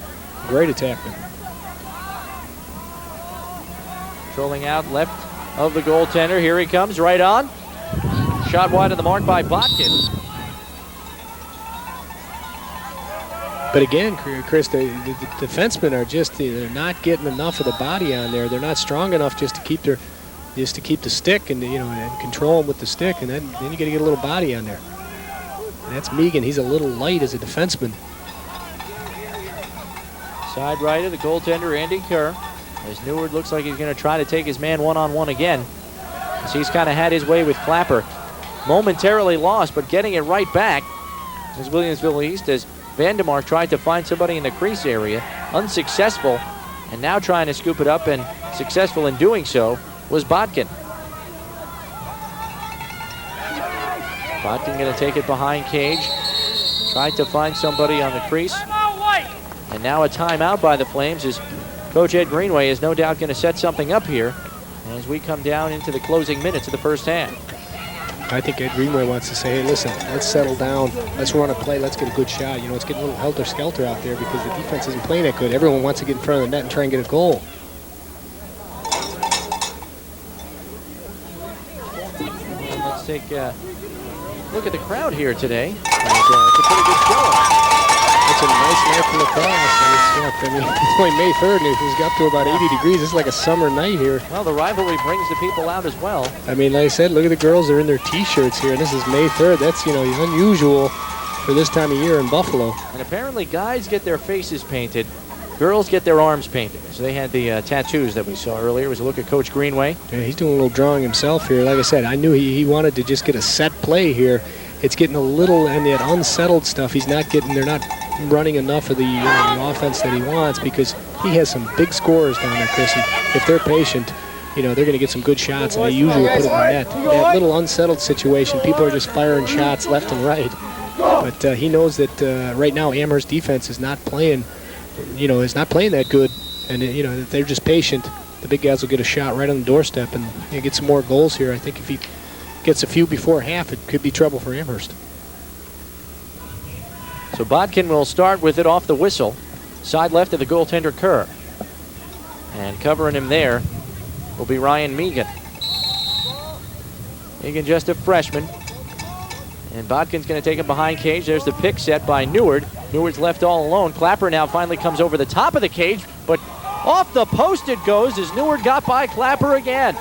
Great attackman. Trolling out left of the goaltender. Here he comes, right on. Shot wide of the mark by Botkin. But again, Chris, the defensemen are they're not getting enough of the body on there. They're not strong enough just to keep the stick and and control them with the stick, and then you got to get a little body on there. And that's Megan. He's a little light as a defenseman. Side right of the goaltender, Andy Kerr. As Neward looks like he's going to try to take his man one-on-one again. As he's kind of had his way with Clapper. Momentarily lost, but getting it right back. As Williamsville East, as Vandemark tried to find somebody in the crease area. Unsuccessful. And now trying to scoop it up, and successful in doing so was Botkin. Botkin going to take it behind cage. Tried to find somebody on the crease. And now a timeout by the Flames as Coach Ed Greenway is no doubt going to set something up here as we come down into the closing minutes of the first half. I think Ed Greenway wants to say, hey, listen, let's settle down. Let's run a play. Let's get a good shot. It's getting a little helter-skelter out there because the defense isn't playing that good. Everyone wants to get in front of the net and try and get a goal. Let's take a look at the crowd here today. It's a pretty good show. It's a nice night for Lacrosse. It's only May 3rd, and it was up to about 80 degrees. It's like a summer night here. Well, the rivalry brings the people out as well. I mean, like I said, look at the girls. They're in their T-shirts here. This is May 3rd. That's, unusual for this time of year in Buffalo. And apparently guys get their faces painted. Girls get their arms painted. So they had the tattoos that we saw earlier. It was a look at Coach Greenway. Yeah, he's doing a little drawing himself here. Like I said, I knew he wanted to just get a set play here. It's getting a little, and that unsettled stuff, they're not running enough of the offense that he wants because he has some big scorers down there, Chris. If they're patient, they're going to get some good shots, and they usually put it in the net. That little unsettled situation, people are just firing shots left and right. But he knows that right now Amherst defense is not playing, that good, and if they're just patient, the big guys will get a shot right on the doorstep and get some more goals here. I think if he gets a few before half, it could be trouble for Amherst. So Botkin will start with it off the whistle. Side left of the goaltender, Kerr. And covering him there will be Ryan Megan. Megan just a freshman. And Botkin's going to take him behind cage. There's the pick set by Neward. Neward's left all alone. Clapper now finally comes over the top of the cage, but off the post it goes as Neward got by Clapper again.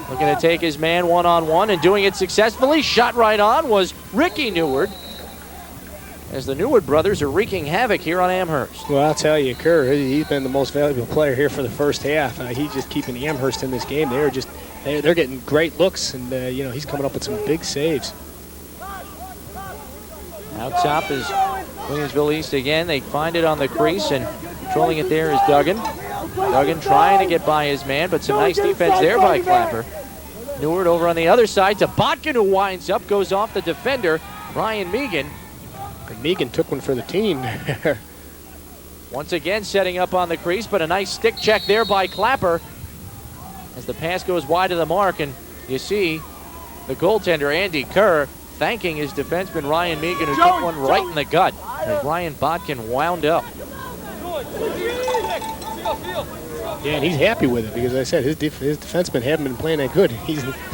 Looking to take his man one-on-one and doing it successfully. Shot right on was Ricky Neward. As the Neward brothers are wreaking havoc here on Amherst. Well, I'll tell you, Kerr, he's been the most valuable player here for the first half. He's just keeping Amherst in this game. They're getting great looks, and he's coming up with some big saves. Out top is Williamsville East again. They find it on the crease, and controlling it there is Duggan. Duggan trying to get by his man, but some nice defense there by Clapper. Neward over on the other side to Botkin, who winds up, goes off the defender, Ryan Megan. And Megan took one for the team. Once again setting up on the crease, but a nice stick check there by Clapper as the pass goes wide of the mark, and you see the goaltender, Andy Kerr, thanking his defenseman, Ryan Megan, who took one right in the gut as Ryan Botkin wound up. Yeah, and he's happy with it because, as I said, his defensemen haven't been playing that good.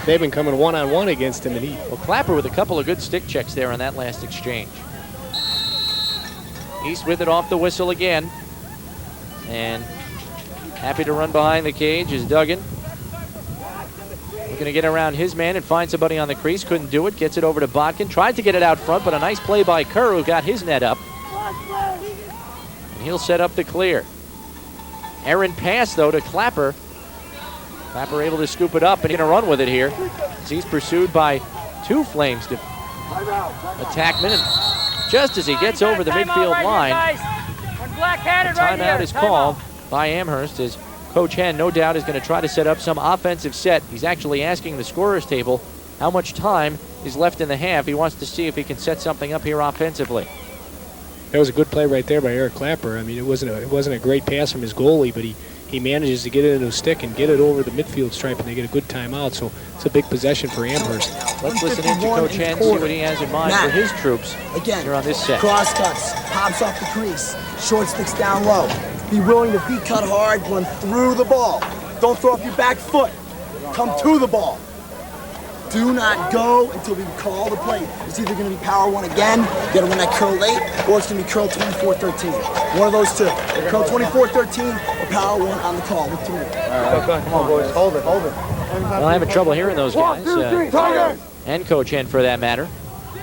They've been coming one-on-one against him. Well, Clapper with a couple of good stick checks there on that last exchange. East with it off the whistle again. And happy to run behind the cage is Duggan. Looking to get around his man and find somebody on the crease. Couldn't do it. Gets it over to Botkin. Tried to get it out front, but a nice play by Kerr, who got his net up. And he'll set up the clear. Errant pass, though, to Clapper. Clapper able to scoop it up and going to run with it here as he's pursued by two Flames attackmen. And just as he gets over the midfield line, a timeout is called by Amherst as Coach Henn, no doubt, is going to try to set up some offensive set. He's actually asking the scorer's table how much time is left in the half. He wants to see if he can set something up here offensively. That was a good play right there by Eric Clapper. I mean, it wasn't a great pass from his goalie, but he manages to get it into a stick and get it over the midfield stripe, and they get a good timeout. So it's a big possession for Amherst. Let's listen in to Coach Hen, see what he has in mind for his troops here on this set. Cross cuts, pops off the crease, short sticks down low. Be willing to be cut hard, run through the ball. Don't throw off your back foot. Come to the ball. Do not go until we call the play. It's either going to be power one again, you got to run that curl late, or it's going to be curl 24-13. One of those two. Curl 24-13 or power one on the call with 3. All right. Come on, boys. Hold it. Well, I'm having trouble hearing those guys. And Coach Hen, for that matter.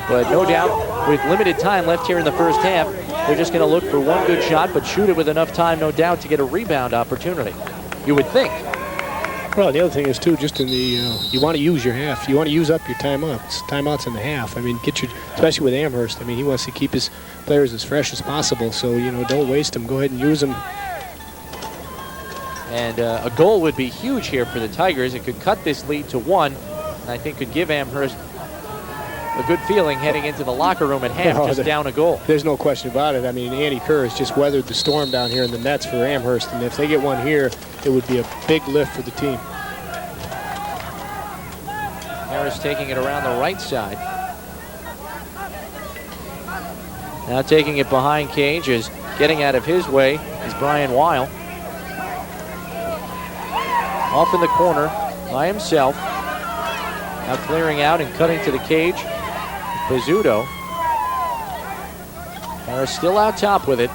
But no doubt, with limited time left here in the first half, they're just going to look for one good shot, but shoot it with enough time, no doubt, to get a rebound opportunity. You would think. Well, the other thing is, too, just in the, you want to use your half. You want to use up your timeouts in the half. I mean, especially with Amherst, I mean, he wants to keep his players as fresh as possible. So, don't waste them. Go ahead and use them. And a goal would be huge here for the Tigers. It could cut this lead to 1, and I think could give Amherst a good feeling heading into the locker room at half, just down a goal. There's no question about it. I mean, Andy Kerr has just weathered the storm down here in the nets for Amherst, and if they get one here, it would be a big lift for the team. Harris taking it around the right side. Now taking it behind Cage, is getting out of his way is Brian Weil. Off in the corner by himself. Now clearing out and cutting to the cage. Pizzuto. Harris still out top with it.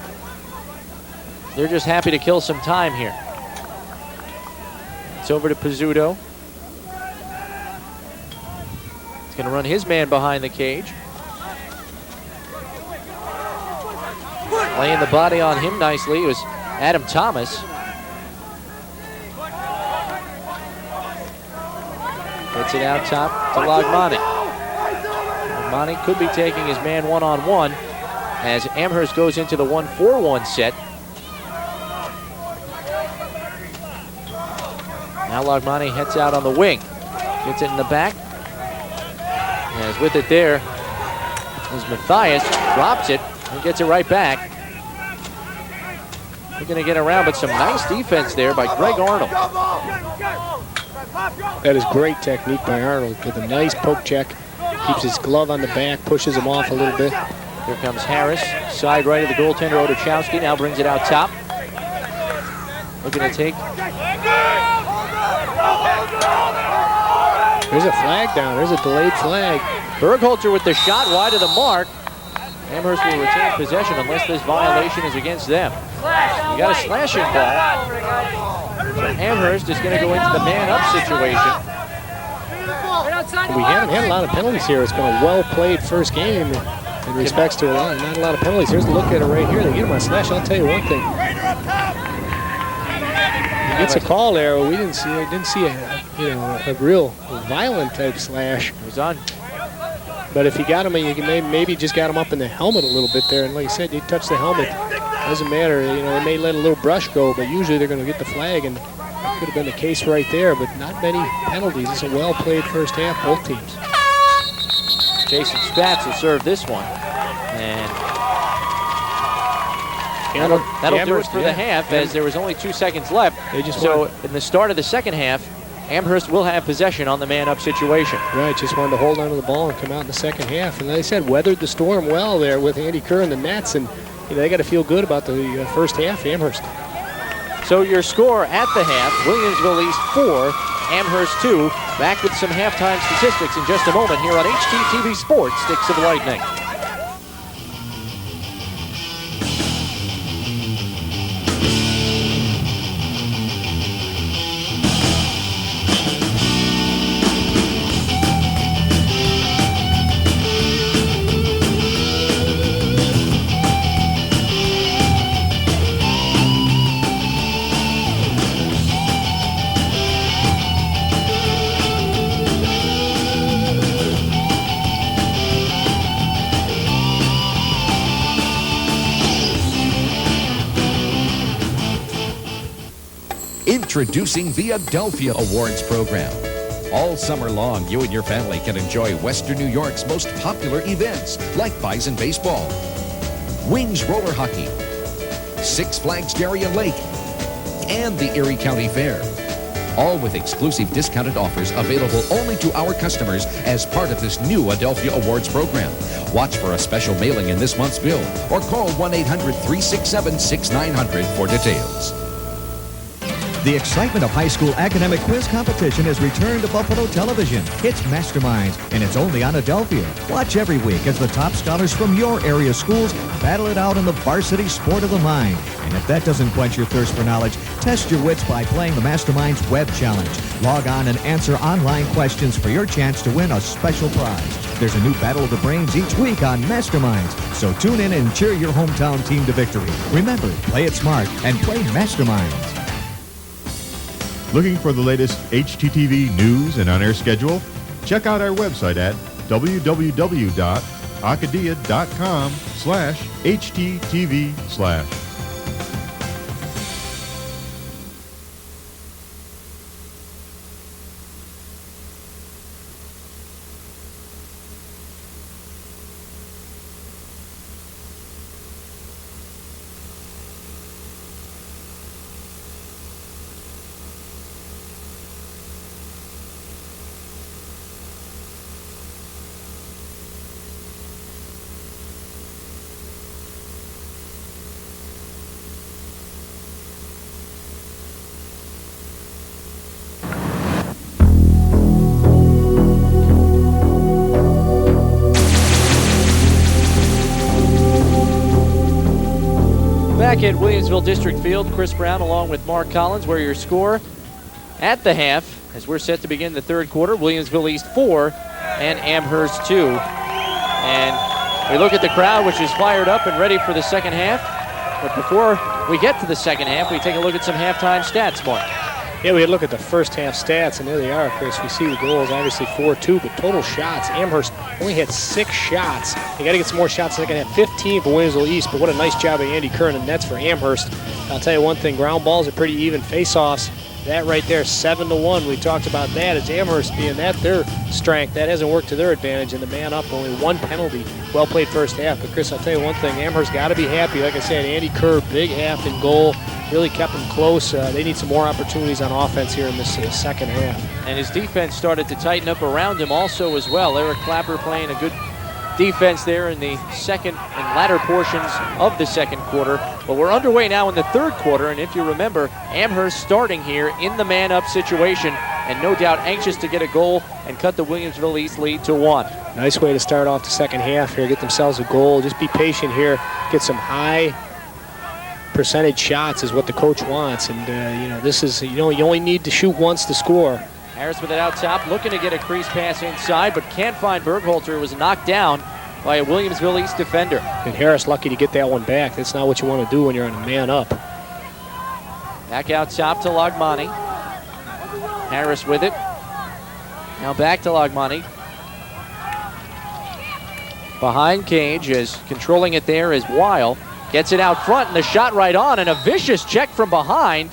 They're just happy to kill some time here. It's over to Pizzuto. He's going to run his man behind the cage. Laying the body on him nicely was Adam Thomas. Gets it out top to Lagmani. Lagmani could be taking his man one-on-one as Amherst goes into the 1-4-1 set. Now Lagmani heads out on the wing. Gets it in the back. As with it there is Matthias. Drops it and gets it right back. We're going to get around, but some nice defense there by Greg Arnold. That is great technique by Arnold with a nice poke check. Keeps his glove on the back, pushes him off a little bit. Here comes Harris. Side right of the goaltender, Oduchowski. Now brings it out top. Looking to take. There's a flag down. There's a delayed flag. Bergholzer with the shot wide of the mark. Amherst will retain possession unless this violation is against them. You got a slashing ball. So Amherst is going to go into the man-up situation. We haven't had a lot of penalties here. It's been a well-played first game in respects to not a lot of penalties. Here's a look at it right here. They get him on slash. I'll tell you one thing. He gets a call there. We didn't see a real violent type slash. It was on. But if you got him, you can maybe just got him up in the helmet a little bit there. And like you said, you touch the helmet. Doesn't matter. They may let a little brush go, but usually they're going to get the flag. And that could have been the case right there, but not many penalties. It's a well-played first half, both teams. Jason Spatz will serve this one. And that'll do it for the half, as there was only 2 seconds left. So in the start of the second half, Amherst will have possession on the man-up situation. Right, just wanted to hold on to the ball and come out in the second half. And like I said, weathered the storm well there with Andy Kerr in the nets, and they got to feel good about the first half, Amherst. So your score at the half, Williamsville East 4, Amherst 2. Back with some halftime statistics in just a moment here on HGTV Sports, Sticks of Lightning. Introducing the Adelphia Awards Program. All summer long, you and your family can enjoy Western New York's most popular events, like Bison Baseball, Wings Roller Hockey, Six Flags Darien Lake, and the Erie County Fair. All with exclusive discounted offers available only to our customers as part of this new Adelphia Awards program. Watch for a special mailing in this month's bill or call 1-800-367-6900 for details. The excitement of high school academic quiz competition has returned to Buffalo television. It's Masterminds, and it's only on Adelphia. Watch every week as the top scholars from your area schools battle it out in the varsity sport of the mind. And if that doesn't quench your thirst for knowledge, test your wits by playing the Masterminds Web Challenge. Log on and answer online questions for your chance to win a special prize. There's a new Battle of the Brains each week on Masterminds, so tune in and cheer your hometown team to victory. Remember, play it smart and play Masterminds. Looking for the latest HTTV news and on-air schedule? Check out our website at www.acadia.com/HTTV/. Back at Williamsville District Field, Chris Brown along with Mark Collins, where your score at the half as we're set to begin the third quarter. Williamsville East 4 and Amherst 2. And we look at the crowd, which is fired up and ready for the second half. But before we get to the second half, we take a look at some halftime stats, Mark. Yeah, we had a look at the first half stats, and there they are, Chris. We see the goals, obviously 4-2, but total shots, Amherst only had 6 shots. They got to get some more shots in the second half. 15 for Williamsville East, but what a nice job by Andy Kerr in the nets for Amherst. I'll tell you one thing, ground balls are pretty even. Face-offs, that right there, 7-1. We talked about that as Amherst being that their strength. That hasn't worked to their advantage, and the man up, only 1 penalty. Well played first half, but Chris, I'll tell you one thing, Amherst got to be happy. Like I said, Andy Kerr, big half in goal. Really kept them close. They need some more opportunities on offense here in this second half. And his defense started to tighten up around him also as well. Eric Clapper playing a good defense there in the second and latter portions of the second quarter. But we're underway now in the third quarter, and if you remember, Amherst starting here in the man-up situation and no doubt anxious to get a goal and cut the Williamsville East lead to 1. Nice way to start off the second half here. Get themselves a goal. Just be patient here. Get some high percentage shots is what the coach wants, and this is, you only need to shoot once to score. Harris with it out top, looking to get a crease pass inside, but can't find Bergholzer. It was knocked down by a Williamsville East defender. And Harris lucky to get that one back. That's not what you want to do when you're on a man up. Back out top to Lagmani. Harris with it. Now back to Lagmani. Behind Cage, as controlling it there is Weil. Gets it out front, and the shot right on, and a vicious check from behind.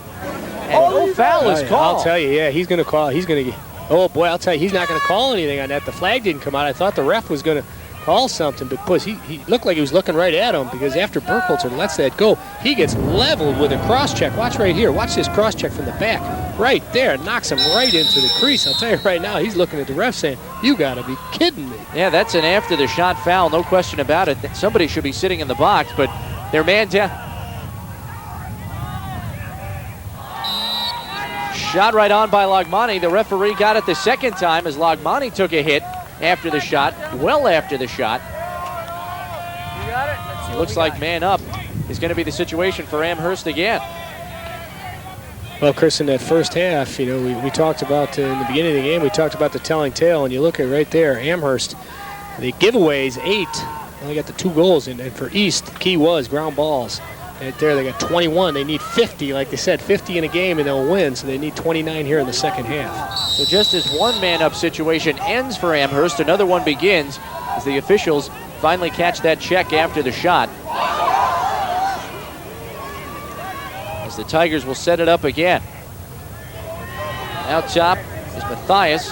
And no foul is called. I'll tell you, yeah, he's going to call. He's going to. Oh boy, I'll tell you, he's not going to call anything on that. The flag didn't come out. I thought the ref was going to call something, but puss, he looked like he was looking right at him, because after Berkholzer lets that go, he gets leveled with a cross check. Watch right here. Watch this cross check from the back. Right there, knocks him right into the crease. I'll tell you right now, he's looking at the ref saying, "You got to be kidding me." Yeah, that's an after the shot foul, no question about it. Somebody should be sitting in the box, but their man down. Shot right on by Lagmani. The referee got it the second time as Lagmani took a hit after the shot, well after the shot. You got it? Looks like man up is going to be the situation for Amherst again. Well, Chris, in that first half, we talked about in the beginning of the game, we talked about the telling tale, and you look at right there, Amherst, the giveaways, 8. Only got the 2 goals, and for East, the key was ground balls. Right there, they got 21. They need 50, like they said, 50 in a game, and they'll win. So they need 29 here in the second half. So just as one man-up situation ends for Amherst, another one begins as the officials finally catch that check after the shot. As the Tigers will set it up again. Out top is Matthias.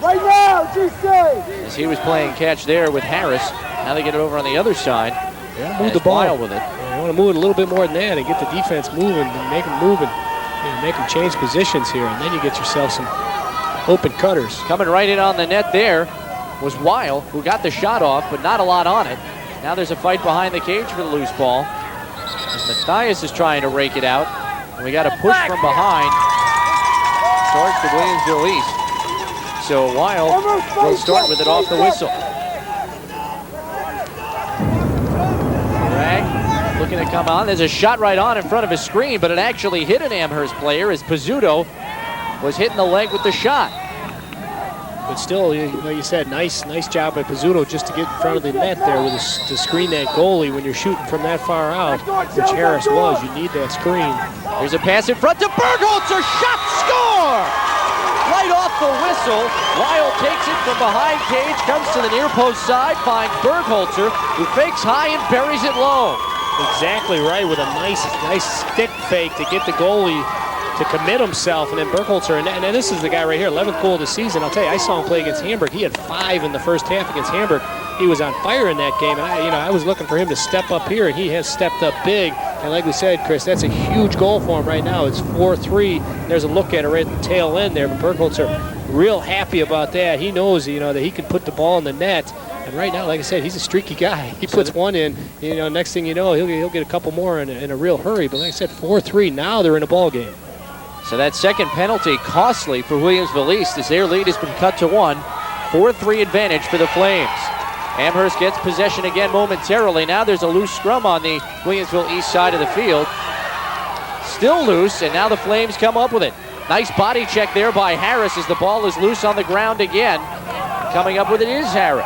Right now, GC! As he was playing catch there with Harris. Now they get it over on the other side. Yeah, move the ball with it. Yeah, want to move it a little bit more than that and get the defense moving and make them move and make them change positions here, and then you get yourself some open cutters. Coming right in on the net there was Weil, who got the shot off, but not a lot on it. Now there's a fight behind the cage for the loose ball. As Matthias is trying to rake it out. And we got a push from behind towards the Williamsville East. So Weil will start with it off the whistle. Rag looking to come on. There's a shot right on in front of his screen, but it actually hit an Amherst player as Pizzuto was hitting the leg with the shot. But still, like you said, nice job by Pizzuto just to get in front of the net there with to screen that goalie when you're shooting from that far out, which Harris was. You need that screen. There's a pass in front to Bergholzer. Shot, score! Right off the whistle. Weil takes it from behind cage, comes to the near post side, finds Bergholzer, who fakes high and buries it low. Exactly right, with a nice stick fake to get the goalie to commit himself, and then Bergholzer, and this is the guy right here, 11th goal of the season. I'll tell you, I saw him play against Hamburg. He had 5 in the first half against Hamburg. He was on fire in that game, and I was looking for him to step up here, and he has stepped up big. And like we said, Chris, that's a huge goal for him right now. It's 4-3. There's a look at it right at the tail end there, but Bergholzer real happy about that. He knows, that he can put the ball in the net. And right now, like I said, he's a streaky guy. He puts one in, next thing you know, he'll get a couple more in a real hurry. But like I said, 4-3. Now they're in a ball game. So that second penalty costly for Williamsville East as their lead has been cut to 1. 4-3 advantage for the Flames. Amherst gets possession again momentarily. Now there's a loose scrum on the Williamsville East side of the field. Still loose, and now the Flames come up with it. Nice body check there by Harris as the ball is loose on the ground again. Coming up with it is Harris.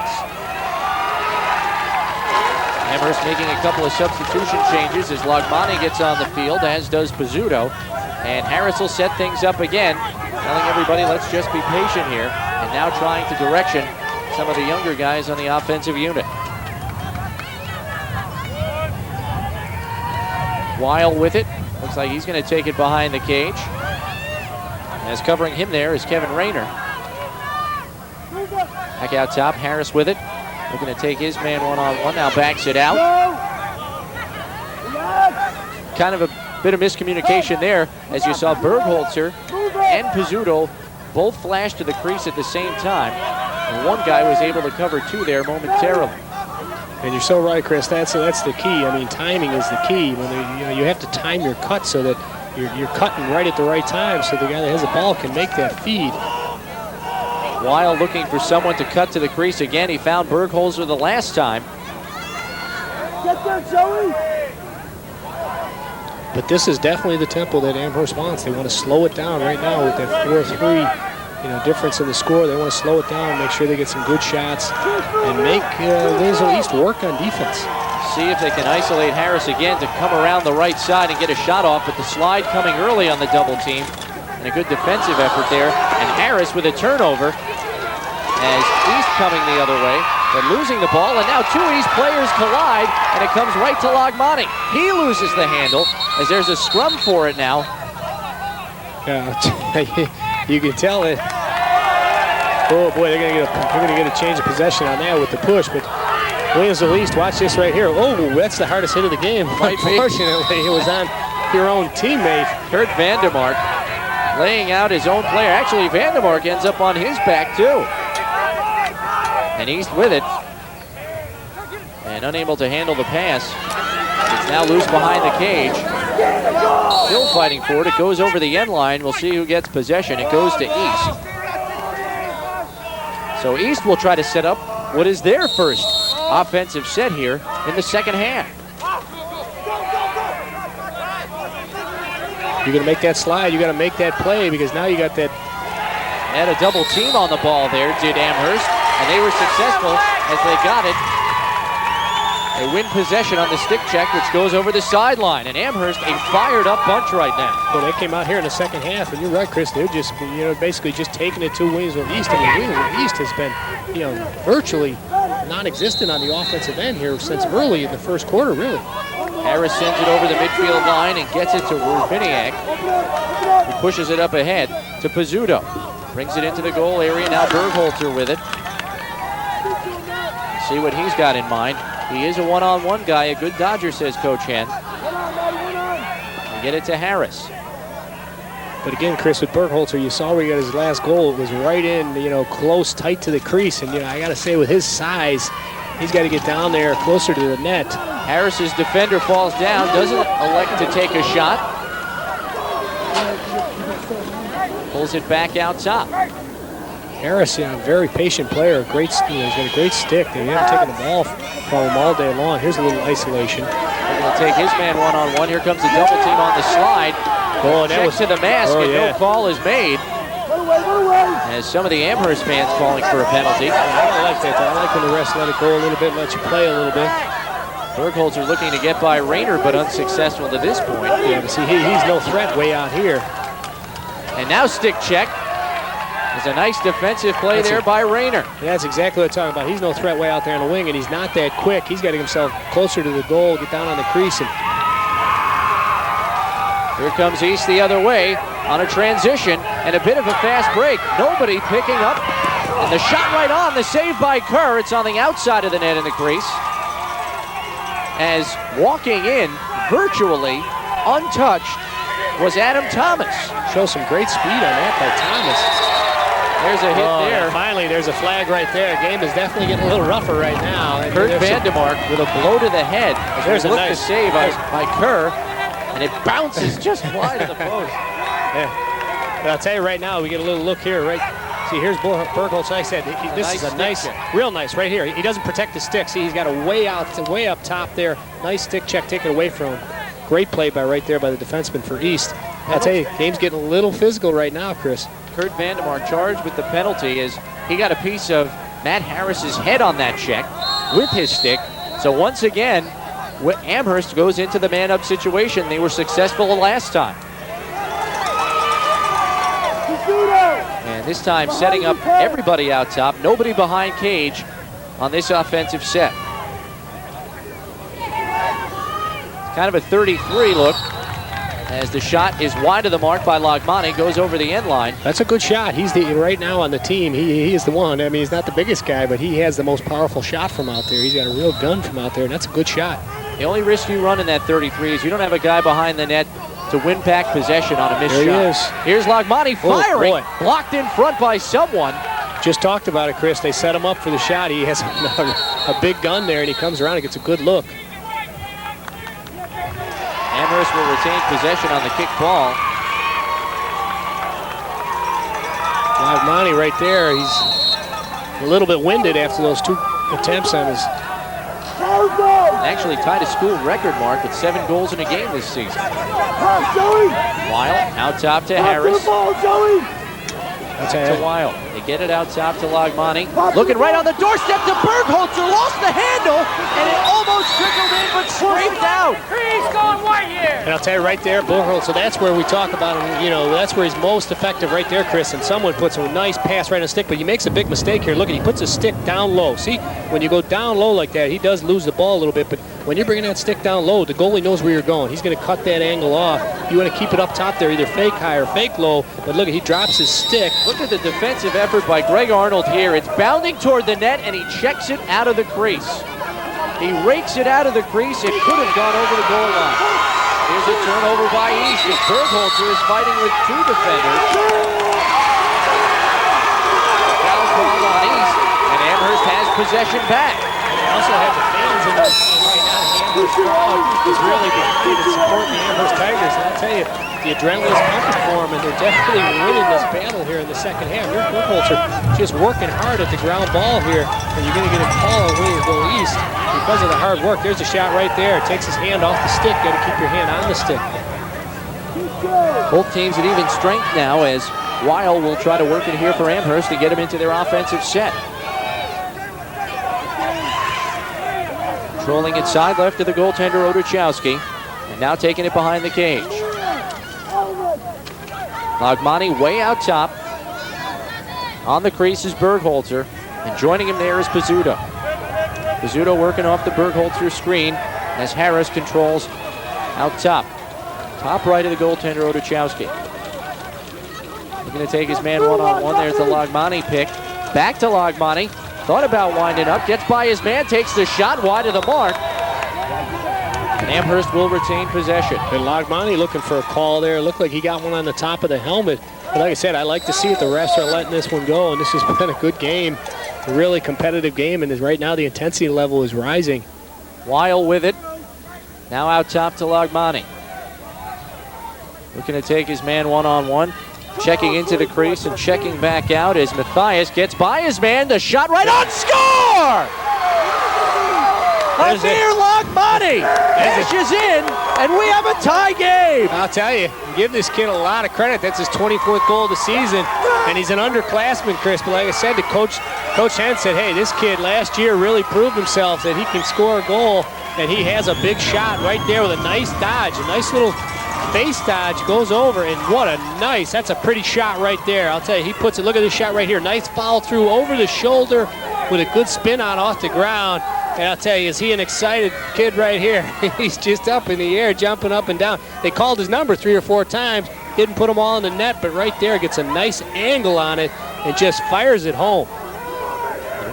Amherst making a couple of substitution changes as Lagmani gets on the field, as does Pizzuto. And Harris will set things up again, telling everybody, let's just be patient here. And now trying to direction some of the younger guys on the offensive unit. Weil with it. Looks like he's going to take it behind the cage. As covering him there is Kevin Rayner. Back out top, Harris with it. Looking to take his man one-on-one. Now backs it out. Kind of a bit of miscommunication there, as you saw Bergholzer and Pizzuto both flash to the crease at the same time. And one guy was able to cover 2 there momentarily. And you're so right, Chris. That's the key. I mean, timing is the key. When you have to time your cut so that you're cutting right at the right time, so the guy that has the ball can make that feed. Weil looking for someone to cut to the crease again. He found Bergholzer the last time. Get there, Joey! But this is definitely the tempo that Amherst wants. They want to slow it down right now with that 4-3 difference in the score. They want to slow it down, make sure they get some good shots, and make Williamsville East work on defense. See if they can isolate Harris again to come around the right side and get a shot off, but the slide coming early on the double team. And a good defensive effort there. And Harris with a turnover as East coming the other way. But losing the ball, and now 2 East players collide, and it comes right to Lagmani. He loses the handle as there's a scrum for it now. You can tell it. Oh boy, they're gonna get a change of possession on that with the push. But Williamsville East, watch this right here. Oh, that's the hardest hit of the game. Unfortunately, it was on your own teammate, Kurt Vandermark, laying out his own player. Actually, Vandermark ends up on his back too. And East with it. And unable to handle the pass. It's now loose behind the cage. Still fighting for it. It goes over the end line. We'll see who gets possession. It goes to East. So East will try to set up what is their first offensive set here in the second half. You're going to make that slide. You got to make that play because now you got that. Had a double team on the ball there, did Amherst, and they were successful as they got it. They win possession on the stick check, which goes over the sideline, and Amherst a fired up bunch right now. Well, they came out here in the second half, and you're right, Chris. They're just, basically just taking it to Williamsville East. I mean, Williamsville East has been, virtually non-existent on the offensive end here since early in the first quarter, really. Harris sends it over the midfield line and gets it to Rubiniak. He pushes it up ahead to Pizzuto. Brings it into the goal area. Now Bergholzer with it. See what he's got in mind. He is a one-on-one guy, a good dodger, says Coach Hen. get it to Harris. But again, Chris, with Bergholzer, you saw where he got his last goal. It was right in, close, tight to the crease. And, I got to say, with his size, he's got to get down there closer to the net. Harris's defender falls down, doesn't elect to take a shot. Pulls it back out top. Harris, very patient player. He's got a great stick. They haven't taken the ball from him all day long. Here's a little isolation. They're going to take his man one-on-one. Here comes the double team on the slide. Check to the mask, and no call is made. As some of the Amherst fans calling for a penalty. I like that. I like when the refs let it go a little bit, let you play a little bit. Bergholzer looking to get by Rayner, but unsuccessful to this point. Yeah, but see, he's no threat way out here. And now stick check. There's a nice defensive play by Rayner. That's exactly what I'm talking about. He's no threat way out there on the wing, and he's not that quick. He's got to get himself closer to the goal, get down on the crease. And here comes East the other way on a transition and a bit of a fast break. Nobody picking up. And the shot right on, the save by Kerr. It's on the outside of the net in the crease. As walking in, virtually untouched, was Adam Thomas. Shows some great speed on that by Thomas. There's a hit there. Finally, there's a flag right there. Game is definitely getting a little rougher right now. Kurt Vandemark with a blow to the head. There's a nice save by Kerr, and it bounces just wide of the post. Yeah. But I'll tell you right now, we get a little look here. Right, see, here's Bergholz. I said this is a nice, real nice right here. He doesn't protect the stick. See, he's got a way up top there. Nice stick check, take it away from him. Great play right there by the defenseman for East. I'll tell you, game's getting a little physical right now, Chris. Kurt Vandemark charged with the penalty as he got a piece of Matt Harris's head on that check with his stick. So once again, Amherst goes into the man-up situation. They were successful the last time. And this time setting up everybody out top. Nobody behind Cage on this offensive set. It's kind of a 33 look as the shot is wide of the mark by Lagmani, goes over the end line. That's a good shot. He's right now on the team. He is the one. I mean, he's not the biggest guy, but he has the most powerful shot from out there. He's got a real gun from out there, and that's a good shot. The only risk you run in that 33 is you don't have a guy behind the net to win back possession on a missed shot. There he is. Here's Lagmani firing, blocked in front by someone. Just talked about it, Chris. They set him up for the shot. He has a big gun there, and he comes around and gets a good look. Amherst will retain possession on the kick ball. Lagmani right there. He's a little bit winded after those two attempts on his. Actually tied a school record mark with 7 goals in a game this season. Weil out top to Harris. To Weil. They get it out top to Lagmani. Looking right on the doorstep to Bergholzer. Lost the handle, and it almost trickled in, but scraped out. He's going white here. And I'll tell you right there, Bergholzer, that's where we talk about him. That's where he's most effective right there, Chris. And someone puts a nice pass right on the stick, but he makes a big mistake here. Look at, he puts his stick down low. See, when you go down low like that, he does lose the ball a little bit, but when you're bringing that stick down low, the goalie knows where you're going. He's going to cut that angle off. You want to keep it up top there, either fake high or fake low, but look, he drops his stick. Look at the defensive effort by Greg Arnold here. It's bounding toward the net, and he checks it out of the crease. He rakes it out of the crease. It could have gone over the goal line. Here's a turnover by East as Bergholzer is fighting with 2 defenders. Foul call on East, and Amherst has possession back. They also have the fans in this game right now. The Amherst crowd is really behind it, supporting the Amherst Tigers. And I'll tell you, the adrenaline is pumping for them, and they're definitely winning this battle here in the second half. Here's Bergholzer just working hard at the ground ball here, and you're going to get a call on Williams go East because of the hard work. There's a shot right there. It takes his hand off the stick. Got to keep your hand on the stick. Both teams at even strength now as Weil will try to work it here for Amherst to get him into their offensive set. Controlling it side left to the goaltender Oduchowski, and now taking it behind the cage. Lagmani way out top. On the crease is Bergholzer, and joining him there is Pizzuto. Pizzuto working off the Bergholzer screen as Harris controls out top. Top right of the goaltender Oduchowski. Looking to take his man one-on-one. There's the Lagmani pick. Back to Lagmani. Thought about winding up. Gets by his man. Takes the shot wide of the mark. And Amherst will retain possession. And Lagmani looking for a call there. Looked like he got one on the top of the helmet. But like I said, I like to see it. The refs are letting this one go, and this has been a good game, a really competitive game, and right now the intensity level is rising. Weil with it. Now out top to Lagmani. Looking to take his man one-on-one. Checking into the crease and checking back out as Matthias gets by his man. The shot right on, score! Amir Lagmani cashes in, and we have a tie game. I'll tell you, give this kid a lot of credit. That's his 24th goal of the season, and he's an underclassman, Chris. But like I said, Coach Hens said, hey, this kid last year really proved himself that he can score a goal, and he has a big shot right there with a nice dodge, a nice little face dodge, goes over, and what a nice, that's a pretty shot right there. I'll tell you, he puts it, look at this shot right here. Nice follow through over the shoulder with a good spin on off the ground. And I'll tell you, is he an excited kid right here? He's just up in the air, jumping up and down. They called his number 3 or 4 times, didn't put them all in the net, but right there gets a nice angle on it and just fires it home.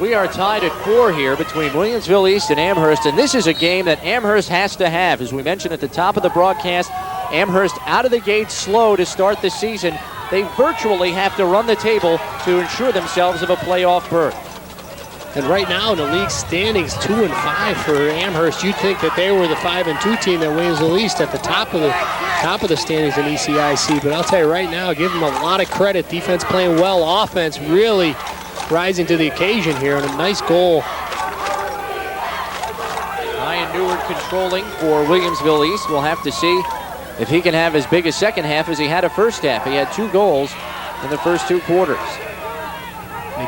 We are tied at 4 here between Williamsville East and Amherst, and this is a game that Amherst has to have. As we mentioned at the top of the broadcast, Amherst out of the gate slow to start the season. They virtually have to run the table to ensure themselves of a playoff berth. And right now in the league standings, 2-5 for Amherst. You'd think that they were the 5-2 team that Williamsville East at the top of the standings in ECIC. But I'll tell you right now, give them a lot of credit. Defense playing well, offense really rising to the occasion here, and a nice goal. Ryan Neward controlling for Williamsville East. We'll have to see if he can have as big a second half as he had a first half. He had 2 goals in the first 2 quarters.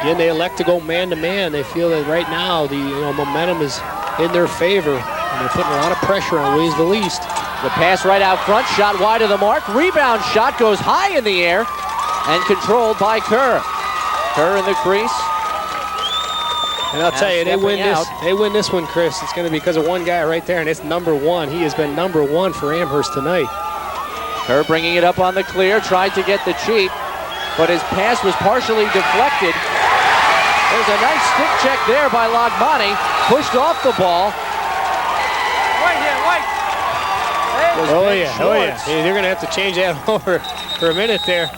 Again, they elect to go man-to-man. They feel that right now the momentum is in their favor, and they're putting a lot of pressure on Williamsville East. The pass right out front, shot wide of the mark. Rebound shot goes high in the air and controlled by Kerr. Kerr in the crease. And I'll tell you, they win this one, Chris. It's going to be because of one guy right there, and it's number 1. He has been number 1 for Amherst tonight. Kerr bringing it up on the clear, tried to get the cheat, but his pass was partially deflected. There's a nice stick check there by Lagmani. Pushed off the ball. Right here, right. Oh yeah. Hey, they're going to have to change that over for a minute there.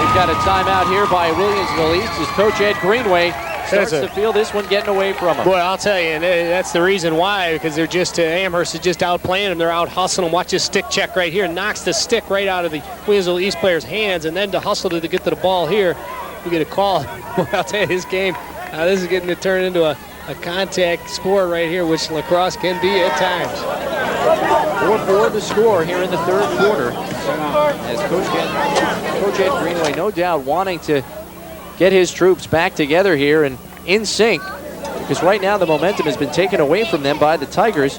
We've got a timeout here by Williamsville East as Coach Ed Greenway starts to feel this one getting away from him. Boy, I'll tell you, and that's the reason why, because they're just, Amherst is just outplaying them. They're out hustling them. Watch this stick check right here. Knocks the stick right out of the Williamsville East player's hands, and then to hustle to get to the ball here, we get a call. Boy, I'll tell you, this game, this is getting to turn into a contact sport right here, which lacrosse can be at times. 4-4 the score here in the 3rd quarter. As Coach Ed Greenway, no doubt, wanting to get his troops back together here and in sync, because right now the momentum has been taken away from them by the Tigers,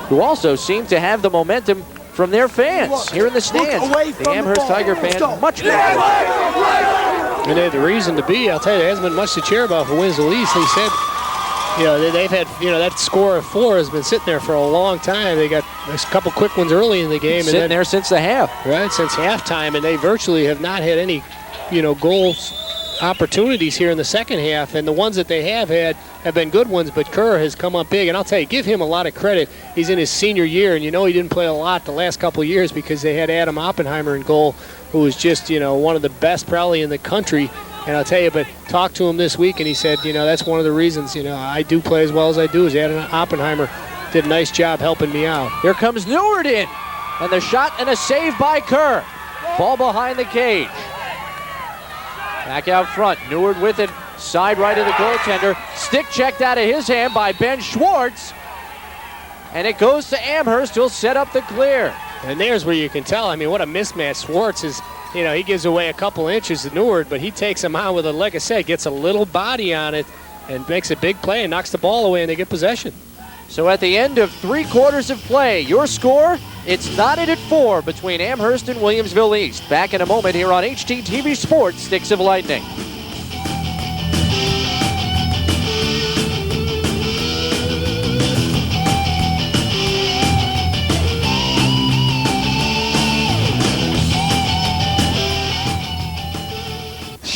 who also seem to have the momentum from their fans here in the stands. The Amherst Tiger fans much more. And they had the reason to be. I'll tell you, there hasn't been much to cheer about for Williamsville East. They said, they've had, that score of 4 has been sitting there for a long time. They got a couple quick ones early in the game. Sitting there since the half. Right, since halftime, and they virtually have not had any, goals opportunities here in the second half, and the ones that they have had have been good ones, but Kerr has come up big, and I'll tell you, give him a lot of credit. He's in his senior year, and he didn't play a lot the last couple of years because they had Adam Oppenheimer in goal, who was just, one of the best probably in the country. And I'll tell you, but talked to him this week, and he said, that's one of the reasons, I do play as well as I do, is Adam Oppenheimer did a nice job helping me out. Here comes Neward in, and the shot and a save by Kerr. Ball behind the cage. Back out front, Neward with it, side right of the goaltender. Stick checked out of his hand by Ben Schwartz. And it goes to Amherst, who'll set up the clear. And there's where you can tell, what a mismatch. Schwartz is, he gives away a couple inches to Neward, but he takes him out with a, like I said, gets a little body on it and makes a big play and knocks the ball away, and they get possession. So at the end of 3 quarters of play, your score, it's knotted at 4 between Amherst and Williamsville East. Back in a moment here on HGTV Sports, Sticks of Lightning.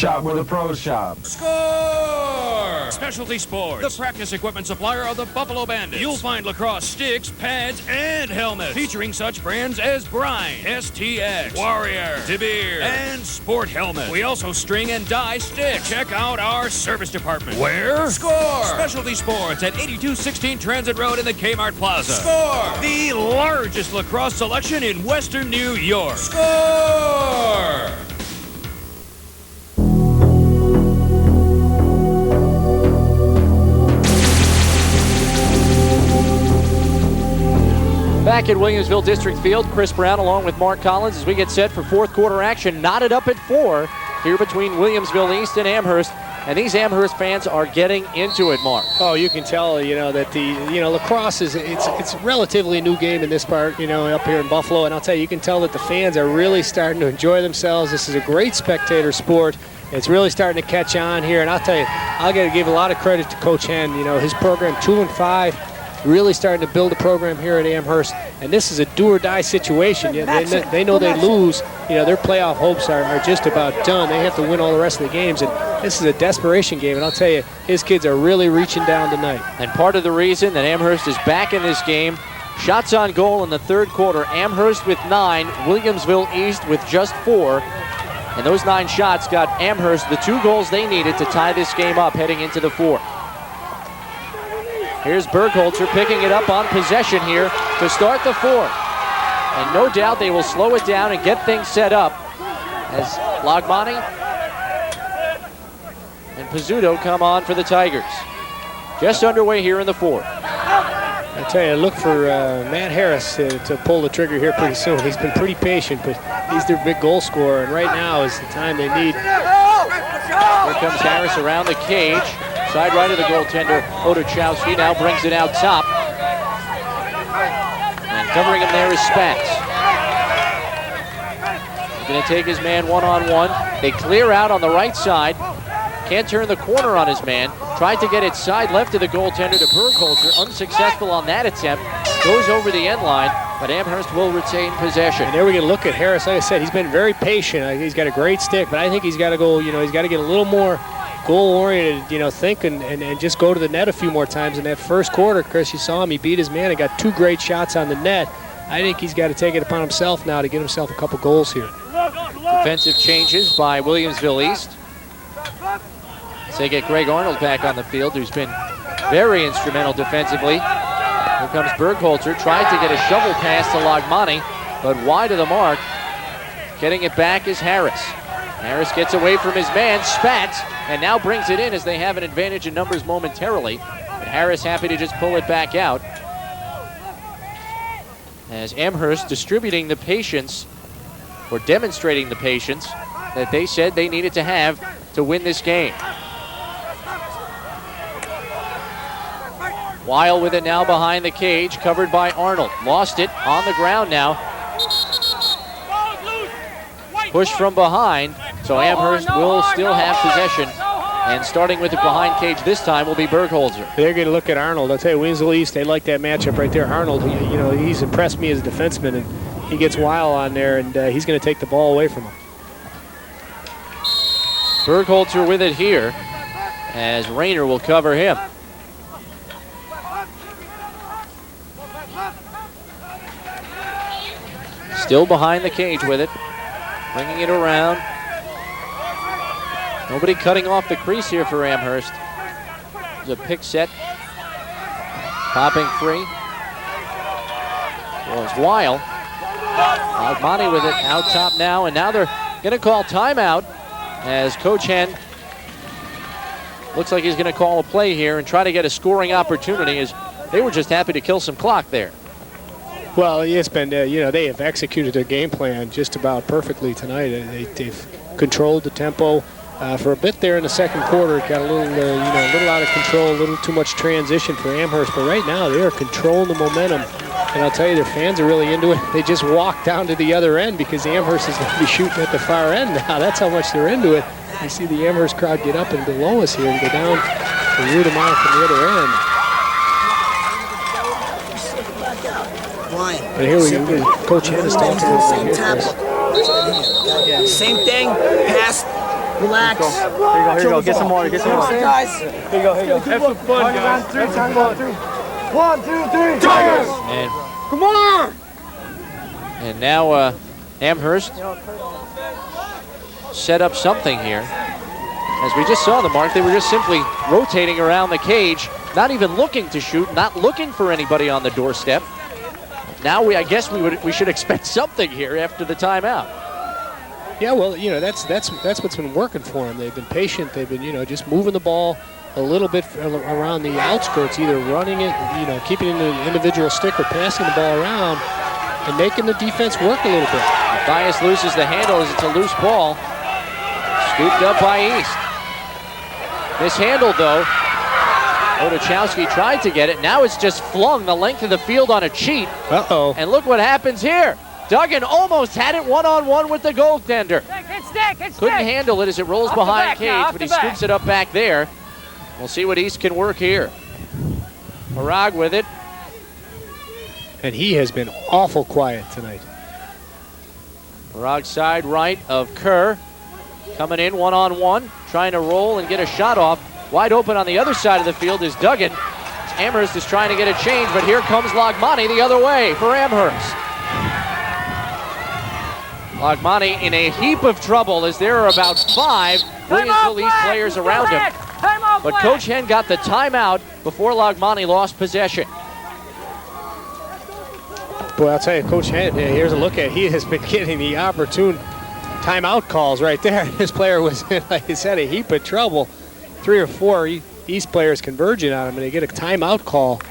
Shop where the pros shop. Score! Specialty Sports, the practice equipment supplier of the Buffalo Bandits. You'll find lacrosse sticks, pads, and helmets featuring such brands as Brine, STX, Warrior, De Beer, and Sport Helmet. We also string and dye sticks. Check out our service department. Where? Score! Specialty Sports at 8216 Transit Road in the Kmart Plaza. Score! The largest lacrosse selection in Western New York. Score! Back at Williamsville District Field, Chris Brown along with Mark Collins as we get set for fourth quarter action. Knotted up at 4 here between Williamsville East and Amherst. And these Amherst fans are getting into it, Mark. Oh, you can tell, that lacrosse it's a relatively new game in this part, up here in Buffalo. And I'll tell you, you can tell that the fans are really starting to enjoy themselves. This is a great spectator sport. It's really starting to catch on here. And I'll tell you, I'll got to give a lot of credit to Coach Henn. His program 2-5. Really starting to build a program here at Amherst, and this is a do-or-die situation. They know they lose. Their playoff hopes are just about done. They have to win all the rest of the games, and this is a desperation game. And I'll tell you, his kids are really reaching down tonight. And part of the reason that Amherst is back in this game, shots on goal in the third quarter. Amherst with 9, Williamsville East with just 4. And those 9 shots got Amherst the 2 goals they needed to tie this game up heading into the 4th. Here's Bergholzer picking it up on possession here to start the 4th. And no doubt they will slow it down and get things set up as Lagmani and Pizzuto come on for the Tigers. Just underway here in the 4th. I tell you, look for Matt Harris to pull the trigger here pretty soon. He's been pretty patient, but he's their big goal scorer, and right now is the time they need. Here comes Harris around the cage. Side right of the goaltender, Otochowski now brings it out top. And covering him there is Spatz. He's going to take his man one-on-one. They clear out on the right side. Can't turn the corner on his man. Tried to get it side left of the goaltender to Bergholzer. Unsuccessful on that attempt. Goes over the end line, but Amherst will retain possession. And there we can look at Harris. Like I said, he's been very patient. He's got a great stick, but I think he's got to go, he's got to get a little more goal-oriented, think and just go to the net a few more times. In that first quarter, Chris, you saw him. He beat his man and got 2 great shots on the net. I think he's got to take it upon himself now to get himself a couple goals here. Defensive changes by Williamsville East. So they get Greg Arnold back on the field, who's been very instrumental defensively. Here comes Bergholzer, tried to get a shovel pass to Lagmani, but wide of the mark. Getting it back is Harris. Harris gets away from his man, Spatz, and now brings it in as they have an advantage in numbers momentarily. But Harris happy to just pull it back out. As Amherst distributing the patience, or demonstrating the patience, that they said they needed to have to win this game. Weil with it now behind the cage, covered by Arnold. Lost it on the ground now. Push from behind, so Amherst will still have possession. And starting with the behind cage this time will be Bergholzer. They're going to look at Arnold. I'll tell you, Williamsville East, they like that matchup right there. Arnold, he's impressed me as a defenseman, and he gets Weil on there, and he's going to take the ball away from him. Bergholzer with it here, as Rayner will cover him. Still behind the cage with it. Bringing it around. Nobody cutting off the crease here for Amherst. There's a pick set. Popping free. Well, it's Weil. Lagmani with it out top now, and now they're going to call timeout as Coach Henn looks like he's going to call a play here and try to get a scoring opportunity, as they were just happy to kill some clock there. Well, it's been, they have executed their game plan just about perfectly tonight. They've controlled the tempo for a bit there in the second quarter. It got a little, a little out of control, a little too much transition for Amherst. But right now, they are controlling the momentum. And I'll tell you, their fans are really into it. They just walked down to the other end because Amherst is going to be shooting at the far end now. That's how much they're into it. You see the Amherst crowd get up and below us here and go down to root them out from the other end. But here we go. Coach Henn is talking about same thing, pass, Relax. Here you go. Get some water. Get some water. Guys. Here you go. Have some fun, guys. Have some fun. 1, 2, 3. Tigers! And Come on! And now Amherst set up something here. As we just saw the mark, they were just simply rotating around the cage, not even looking to shoot, not looking for anybody on the doorstep. Now I guess we should expect something here after the timeout. Yeah, well, that's what's been working for them. They've been patient. They've been, just moving the ball a little bit around the outskirts, either running it, keeping it in the individual stick or passing the ball around and making the defense work a little bit. Matthias loses the handle as it's a loose ball. Scooped up by East. Mishandled, though. Odachowski tried to get it. Now it's just flung the length of the field on a cheat. Uh-oh. And look what happens here. Duggan almost had it one-on-one with the goaltender. Couldn't handle it as it rolls behind cage, but he scoops it up back there. We'll see what East can work here. Harag with it. And he has been awful quiet tonight. Harag side right of Kerr. Coming in one-on-one, trying to roll and get a shot off. Wide open on the other side of the field is Duggan. Amherst is trying to get a change, but here comes Lagmani the other way for Amherst. Lagmani in a heap of trouble as there are about 5 Williamsville East players around him. But Coach Henn got the timeout before Lagmani lost possession. Boy, I'll tell you, Coach Henn, here's a look at it. He has been getting the opportune timeout calls right there. This player was in, like I said, a heap of trouble. 3 or 4 East players converging on him, and they get a timeout call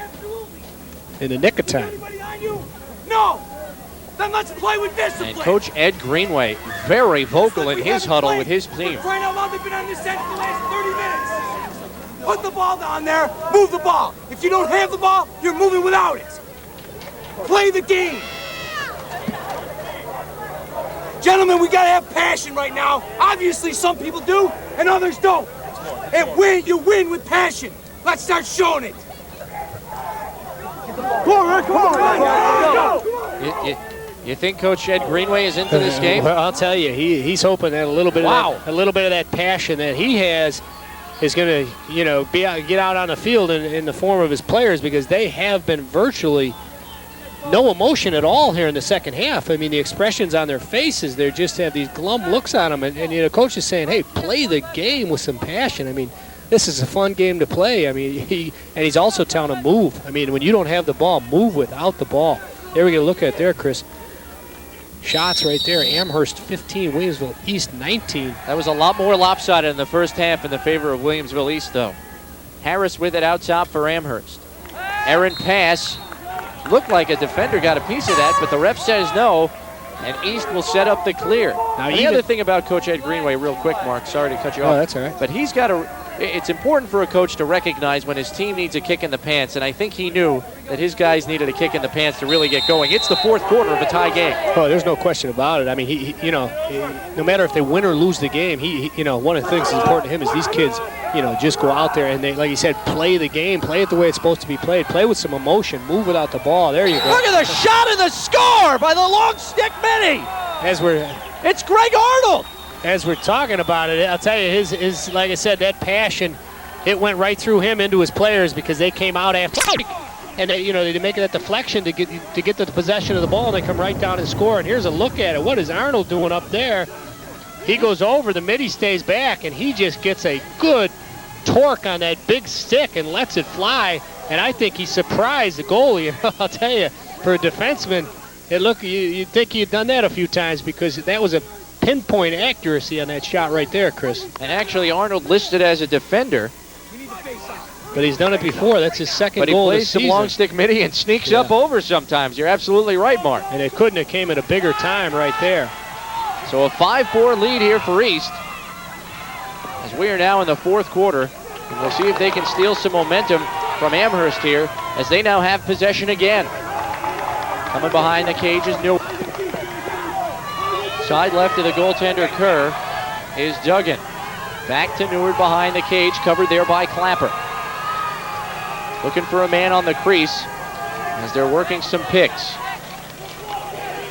in the nick of time. No! Then let's play with discipline. And Coach Ed Greenway, very vocal in his huddle with his team. Right out loud, they've been on this end for the last 30 minutes. Put the ball down there, move the ball. If you don't have the ball, you're moving without it. Play the game. Gentlemen, we gotta have passion right now. Obviously, some people do, and others don't. And you win with passion. Let's start showing it. Come on. You think Coach Ed Greenway is into this game? Well, I'll tell you, he's hoping that a little bit of that passion that he has is going to, get out on the field in the form of his players, because they have been virtually no emotion at all here in the second half. I mean, the expressions on their faces, they just have these glum looks on them. And coach is saying, hey, play the game with some passion. I mean, this is a fun game to play. I mean, he's also telling them move. I mean, when you don't have the ball, move without the ball. There we go. Look at it there, Chris. Shots right there. Amherst 15, Williamsville East 19. That was a lot more lopsided in the first half in the favor of Williamsville East, though. Harris with it out top for Amherst. Errant pass. Looked like a defender got a piece of that, but the ref says no, and East will set up the clear. Now, the other thing about Coach Ed Greenway, real quick, Mark, sorry to cut you off. Oh, that's all right. But he's got it's important for a coach to recognize when his team needs a kick in the pants, and I think he knew that his guys needed a kick in the pants to really get going. It's the fourth quarter of a tie game. Oh, there's no question about it. I mean, he no matter if they win or lose the game, one of the things that's important to him is these kids, just go out there and they, like you said, play the game, play it the way it's supposed to be played, play with some emotion, move without the ball. There you go. Look at the shot and the score by the long stick mini. It's Greg Arnold. As we're talking about it, I'll tell you, his like I said, that passion, it went right through him into his players, because they came out after, and they make that deflection to get the possession of the ball, and they come right down and score. And here's a look at it. What is Arnold doing up there? He goes over, the midi stays back, and he just gets a good torque on that big stick and lets it fly. And I think he surprised the goalie. I'll tell you, for a defenseman, you'd think he'd done that a few times, because that was a pinpoint accuracy on that shot right there, Chris. And actually, Arnold listed as a defender. But he's done it before. That's his second goal this season. But he plays some long stick midi and sneaks up over sometimes. You're absolutely right, Mark. And it couldn't have came at a bigger time right there. So a 5-4 lead here for East, as we are now in the fourth quarter. And we'll see if they can steal some momentum from Amherst here, as they now have possession again. Coming behind the cage is Newell. Side left of the goaltender, Kerr, is Duggan. Back to Neward behind the cage, covered there by Clapper. Looking for a man on the crease as they're working some picks.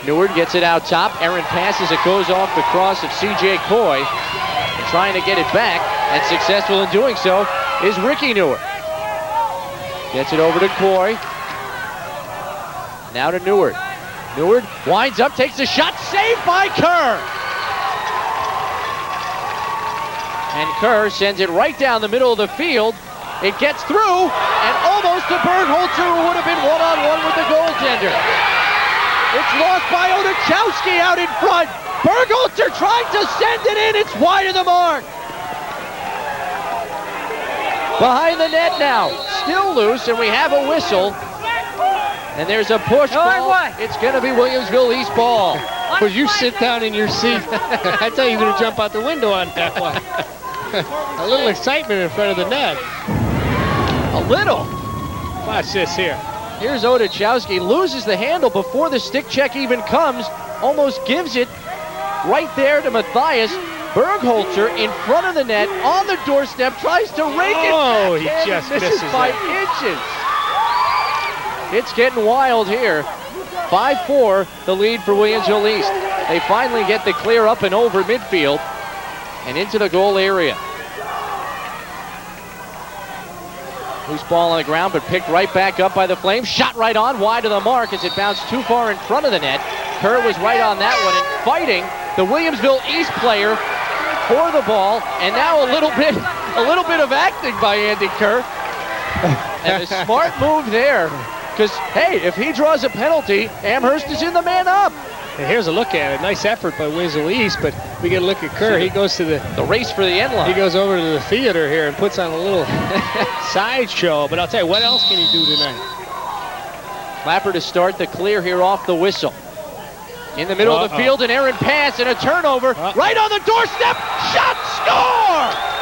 Neward gets it out top. Errant passes. It goes off the cross of C.J. Coy. trying to get it back, and successful in doing so is Ricky Newer. Gets it over to Coy. Now to Neward. Neward winds up, takes a shot, saved by Kerr. And Kerr sends it right down the middle of the field. It gets through, and almost to Bergholzer, who would have been one-on-one with the goaltender. It's lost by Odachowski out in front. Bergholzer trying to send it in. It's wide of the mark. Behind the net now. Still loose, and we have a whistle. And there's a push ball. It's going to be Williamsville East ball. Well, you sit down in your seat. I thought you were going to jump out the window on that one. A little excitement in front of the net. A little. Watch this here. Here's Odachowski, loses the handle before the stick check even comes, almost gives it right there to Matthias. Bergholzer in front of the net, on the doorstep, tries to rake it. Oh, he just misses by inches. It's getting wild here. 5-4, the lead for Williamsville East. They finally get the clear up and over midfield and into the goal area. Loose ball on the ground, but picked right back up by the Flames. Shot right on, wide of the mark as it bounced too far in front of the net. Kerr was right on that one and fighting the Williamsville East player for the ball. And now a little bit of acting by Andy Kerr. And a smart move there. Because, hey, if he draws a penalty, Amherst is in the man up. And here's a look at it. Nice effort by Williamsville East, but we get a look at Kerr. He goes to the race for the end line. He goes over to the theater here and puts on a little sideshow. But I'll tell you, what else can he do tonight? Clapper to start the clear here off the whistle. In the middle of the field, an errant pass and a turnover. Right on the doorstep. Shot, score!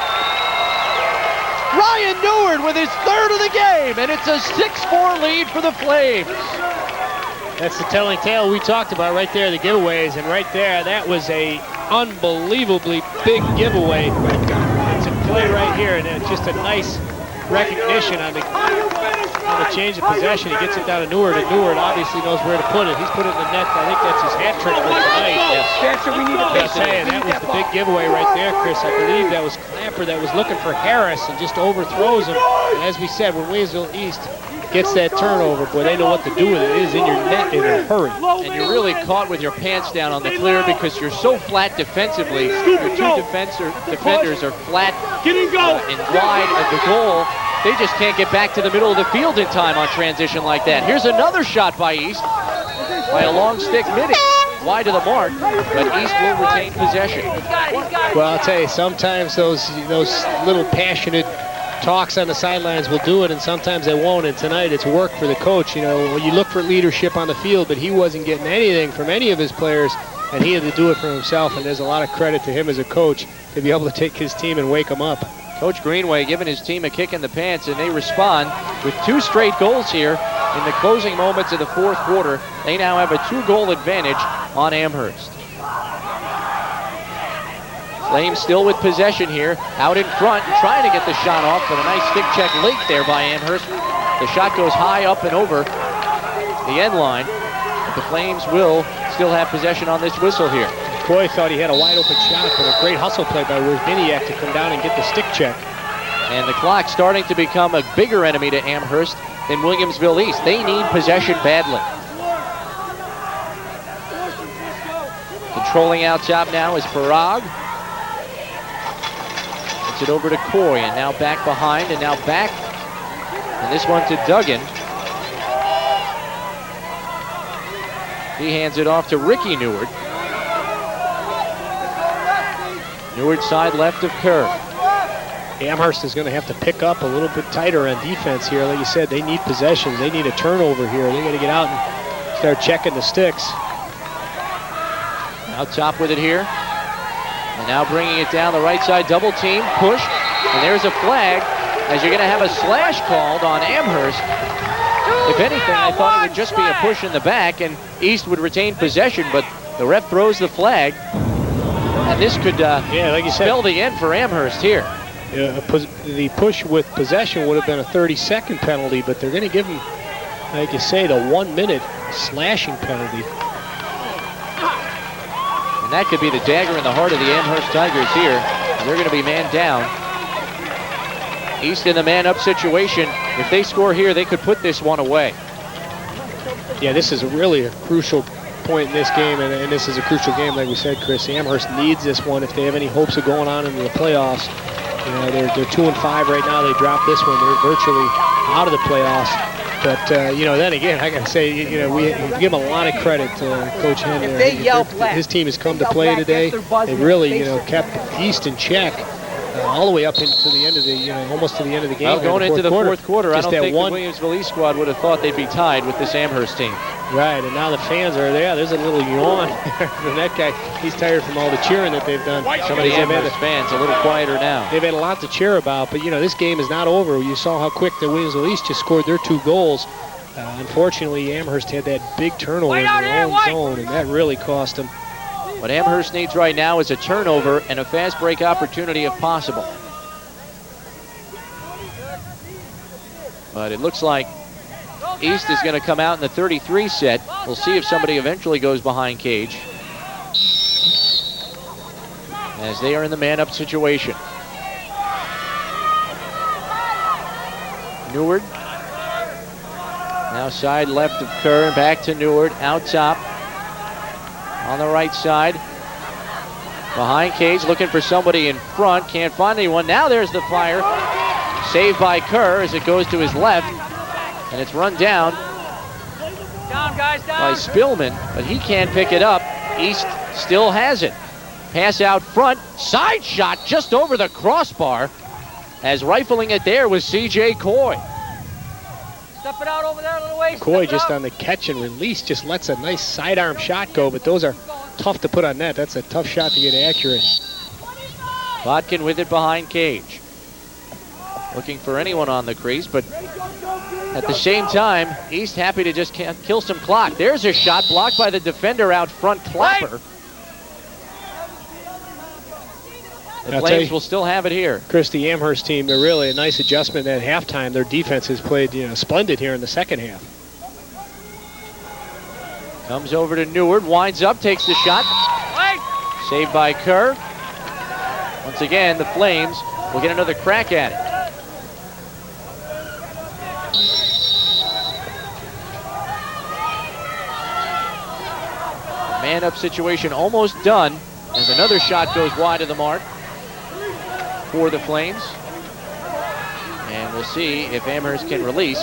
Ryan Neward with his third of the game, and it's a 6-4 lead for the Flames. That's the telling tale we talked about right there, the giveaways, and right there, that was a unbelievably big giveaway. It's a play right here, and it's just a nice recognition on the change of possession. He gets it down to Neward, and Neward obviously knows where to put it. He's put it in the net. I think that's his hat trick for tonight. Yes. That was the big giveaway right there, Chris. I believe that was Clapper that was looking for Harris and just overthrows him. And as we said, when Williamsville East gets that turnover, boy, they know what to do with it. It is in your net in a hurry. And you're really caught with your pants down on the clear because you're so flat defensively. Your two defenders are flat and wide of the goal. They just can't get back to the middle of the field in time on transition like that. Here's another shot by East by a long stick midi. Wide of the mark, but East will retain possession. Well, I'll tell you, sometimes those little passionate talks on the sidelines will do it, and sometimes they won't. And tonight, it's work for the coach. You know, you look for leadership on the field, but he wasn't getting anything from any of his players, and he had to do it for himself. And there's a lot of credit to him as a coach to be able to take his team and wake them up. Coach Greenway giving his team a kick in the pants, and they respond with 2 straight goals here in the closing moments of the fourth quarter. They now have a 2-goal advantage on Amherst. Flames still with possession here, out in front, trying to get the shot off, but a nice stick check late there by Amherst. The shot goes high up and over the end line, but the Flames will still have possession on this whistle here. Coy thought he had a wide open shot, but a great hustle play by Wozniak to come down and get the stick check. And the clock starting to become a bigger enemy to Amherst than Williamsville East. They need possession badly. Controlling out top now is Farag. Gets it over to Coy, and now back behind, and now back. And this one to Duggan. He hands it off to Ricky Neward. Neward side left of Kerr. Amherst is going to have to pick up a little bit tighter on defense here. Like you said, they need possessions. They need a turnover here. They got to get out and start checking the sticks. Now top with it here. And now bringing it down the right side, double team, push. And there's a flag as you're going to have a slash called on Amherst. If anything, I thought it would just be a push in the back and East would retain possession, but the ref throws the flag. And this could like you spell the end for Amherst here. The push with possession would have been a 30-second penalty, but they're going to give him, like you say, the 1-minute slashing penalty. And that could be the dagger in the heart of the Amherst Tigers here. They're going to be man down. East in the man-up situation. If they score here, they could put this one away. Yeah, this is really a crucial point in this game, and this is a crucial game, like we said, Chris. Amherst needs this one if they have any hopes of going on into the playoffs. You know, they're 2-5 right now. They dropped this one. They're virtually out of the playoffs. But, you know, then again, I got to say, you know, we give him a lot of credit to Coach Henry. If they yell black, his team has come to play today. They really, you know, kept East in check all the way up into the end of the, you know, almost to the end of the game. Well, going into the fourth quarter, I don't think the one Williamsville East squad would have thought they'd be tied with this Amherst team. Right, and now the fans are there. There's a little yawn from that guy. He's tired from all the cheering that they've done. Some of the Amherst fans a little quieter now. They've had a lot to cheer about, but, you know, this game is not over. You saw how quick the Williamsville East just scored their 2 goals. Unfortunately, Amherst had that big turnover in their own zone, and that really cost them. What Amherst needs right now is a turnover and a fast break opportunity if possible. But it looks like East is going to come out in the 33 set. We'll see if somebody eventually goes behind cage, as they are in the man-up situation. Neward. Now side left of Kerr, back to Neward, out top. On the right side. Behind cage, looking for somebody in front. Can't find anyone. Now there's the fire. Saved by Kerr as it goes to his left. And it's run down by Spillman, but he can't pick it up. East still has it. Pass out front. Side shot just over the crossbar. As rifling it there was C.J. Coy. Step it out over there a little ways. Coy just on the catch and release just lets a nice sidearm shot go, but those are tough to put on net. That's a tough shot to get accurate. Botkin with it behind cage. Looking for anyone on the crease, but at the same time, East happy to just kill some clock. There's a shot blocked by the defender out front, Clapper. The Flames will still have it here. Chris, the Amherst team, they're really a nice adjustment at halftime. Their defense has played, you know, splendid here in the second half. Comes over to Neward, winds up, takes the shot. Saved by Kerr. Once again, the Flames will get another crack at it. Man-up situation almost done as another shot goes wide of the mark for the Flames. And we'll see if Amherst can release.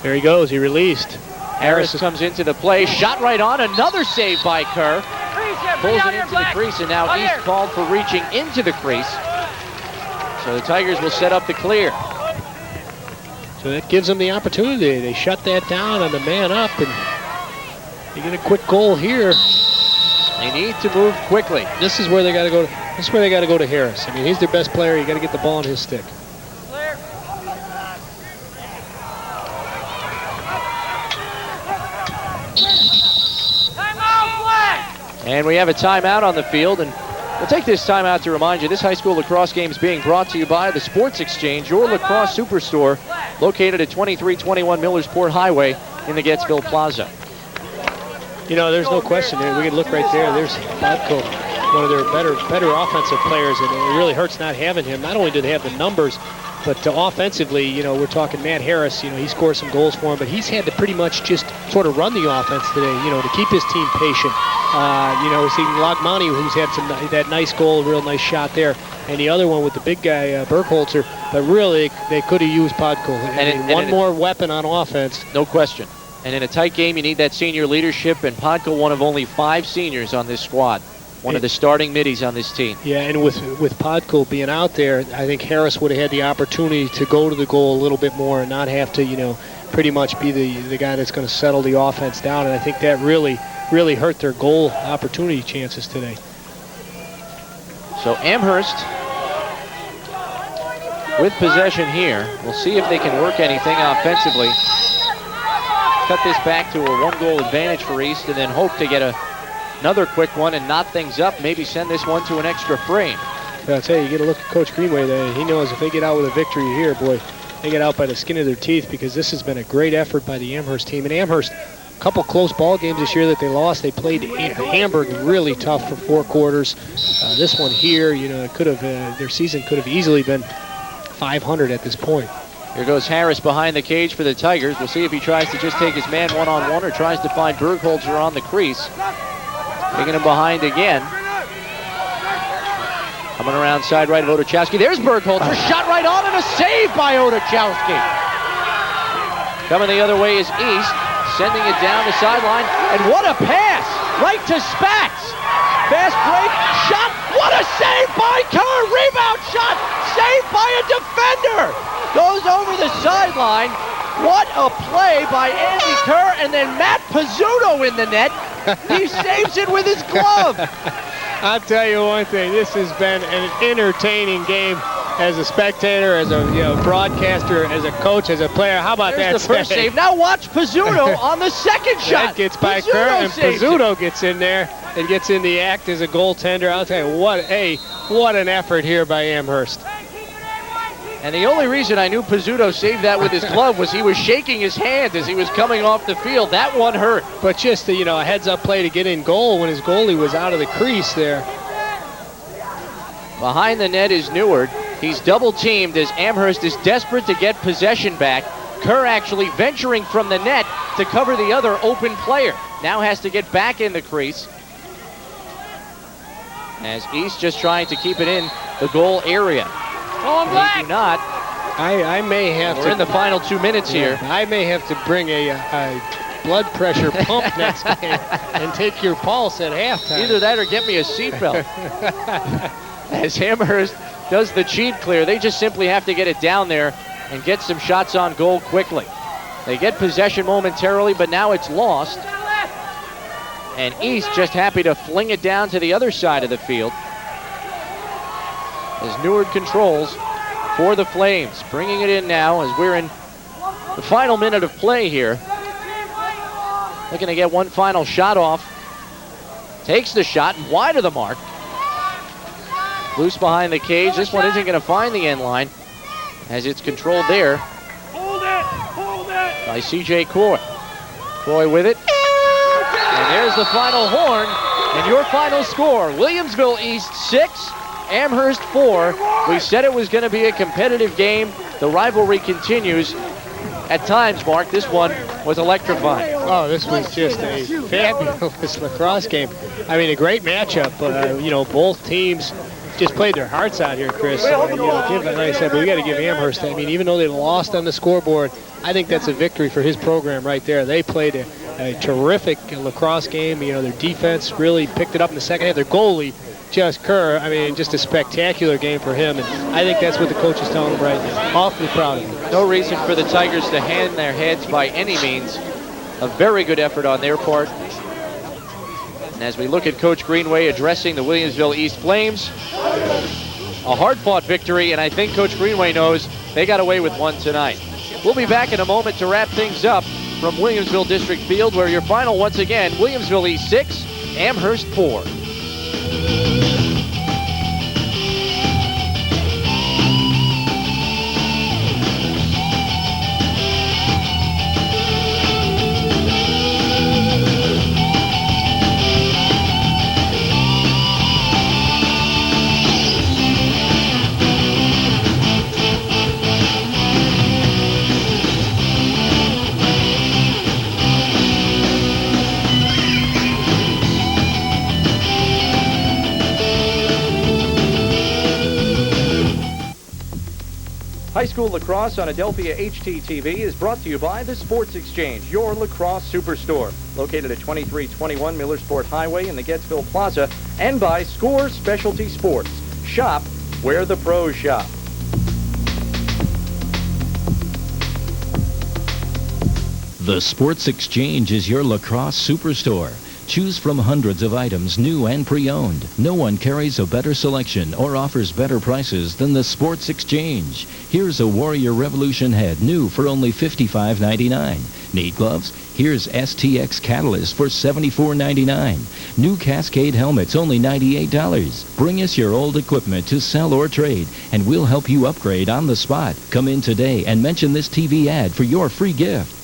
There he goes, he released. Harris comes into the play, shot right on, another save by Kerr. Pulls it into the crease, and now East called for reaching into the crease. So the Tigers will set up the clear. So that gives them the opportunity. They shut that down on the man up, and they get a quick goal here. They need to move quickly. This is where they got to go. This is where they got to go to Harris. I mean, he's their best player. You got to get the ball in his stick. Clear. Timeout, flag. And we have a timeout on the field, and we'll take this timeout to remind you this high school lacrosse game is being brought to you by the Sports Exchange, your lacrosse superstore, located at 2321 Millersport Highway in the Gettysville Plaza. You know, there's no question there. We can look right there. There's Bodko, one of their better offensive players, and it really hurts not having him. Not only do they have the numbers, but offensively, you know, we're talking Matt Harris. You know, he scored some goals for him, but he's had to pretty much just sort of run the offense today, you know, to keep his team patient. You know, seeing Lagmani, who's had that nice goal, a real nice shot there, and the other one with the big guy, Burkholzer. But really, they could have used Bodko. And one more weapon on offense. No question. And in a tight game, you need that senior leadership, and Podko, one of only 5 seniors on this squad. One of the starting middies on this team. Yeah, and with Podko being out there, I think Harris would have had the opportunity to go to the goal a little bit more and not have to, you know, pretty much be the guy that's going to settle the offense down. And I think that really hurt their goal opportunity chances today. So Amherst with possession here. We'll see if they can work anything offensively. Cut this back to a 1-goal advantage for East, and then hope to get another quick one and knot things up. Maybe send this one to an extra frame. I'll tell you, you get a look at Coach Greenway there. He knows if they get out with a victory here, boy, they get out by the skin of their teeth, because this has been a great effort by the Amherst team. And Amherst, couple close ball games this year that they lost. They played Hamburg really tough for 4 quarters. This one here, it could have their season could have easily been 500 at this point. Here goes Harris behind the cage for the Tigers. We'll see if he tries to just take his man one-on-one or tries to find Bergholzer on the crease. Taking him behind again. Coming around side right of Otochowski. There's Bergholzer. Shot right on and a save by Otochowski. Coming the other way is East. Sending it down the sideline. And what a pass! Right to Spatz. Fast break. Shot. What a save by Kerr. Rebound shot. Saved by a defender. Goes over the sideline. What a play by Andy Kerr. And then Matt Pizzuto in the net. He saves it with his glove. I'll tell you one thing. This has been an entertaining game as a spectator, as a broadcaster, as a coach, as a player. How about There's that the first save? Now watch Pizzuto on the second shot. That gets by Kerr, and Pizzuto gets in there and gets in the act as a goaltender. I'll tell you, what an effort here by Amherst. And the only reason I knew Pizzuto saved that with his glove was he was shaking his hand as he was coming off the field. That one hurt. But just a heads-up play to get in goal when his goalie was out of the crease there. Behind the net is Neward. He's double-teamed as Amherst is desperate to get possession back. Kerr actually venturing from the net to cover the other open player. Now has to get back in the crease. As East just trying to keep it in the goal area. They do not. I may have We're in the final 2 minutes here. I may have to bring a blood pressure pump next game and take your pulse at halftime. Either that or get me a seatbelt. As Amherst does the cheat clear, they just simply have to get it down there and get some shots on goal quickly. They get possession momentarily, but now it's lost. And East just happy to fling it down to the other side of the field. As Neward controls for the Flames. Bringing it in now as we're in the final minute of play here. Looking to get one final shot off. Takes the shot and wide of the mark. Loose behind the cage. This one isn't going to find the end line as it's controlled there by C.J. Croy. Croy with it. And there's the final horn. And your final score, Williamsville East 6, Amherst 4. We said it was going to be a competitive game. The rivalry continues. At times, Mark, this one was electrifying. Oh, this was just a fabulous lacrosse game. I mean, a great matchup. Both teams just played their hearts out here, Chris. Like I said, but we got to give Amherst. I mean, even though they lost on the scoreboard, I think that's a victory for his program right there. They played a terrific lacrosse game. Their defense really picked it up in the second half. Their goalie, just Kerr, just a spectacular game for him, and I think that's what the coach is telling him right now. Awfully proud of him. No reason for the Tigers to hang their heads by any means. A very good effort on their part. And as we look at Coach Greenway addressing the Williamsville East Flames, a hard-fought victory, and I think Coach Greenway knows they got away with one tonight. We'll be back in a moment to wrap things up from Williamsville District Field, where your final once again, Williamsville East 6, Amherst 4. High school lacrosse on Adelphia HTTV is brought to you by the Sports Exchange, your lacrosse superstore, located at 2321 Millersport Highway in the Gettsville Plaza, and by Score Specialty Sports. Shop where the pros shop. The Sports Exchange is your lacrosse superstore. Choose from hundreds of items, new and pre-owned. No one carries a better selection or offers better prices than the Sports Exchange. Here's a Warrior Revolution head, new for only $55.99. Need gloves? Here's STX Catalyst for $74.99. New Cascade helmets, only $98. Bring us your old equipment to sell or trade, and we'll help you upgrade on the spot. Come in today and mention this TV ad for your free gift.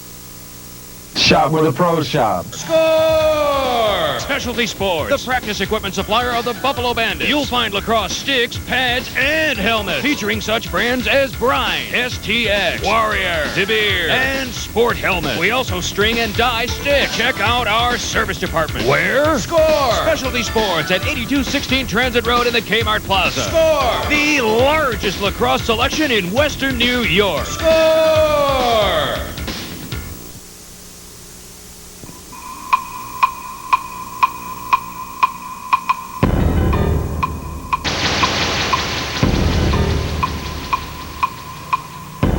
Shop where the pros shop. Score! Specialty Sports, the practice equipment supplier of the Buffalo Bandits. You'll find lacrosse sticks, pads, and helmets featuring such brands as Brine, STX, Warrior, DeBeer, and Sport Helmet. We also string and dye sticks. Check out our service department. Where? Score! Specialty Sports at 8216 Transit Road in the Kmart Plaza. Score! The largest lacrosse selection in Western New York. Score!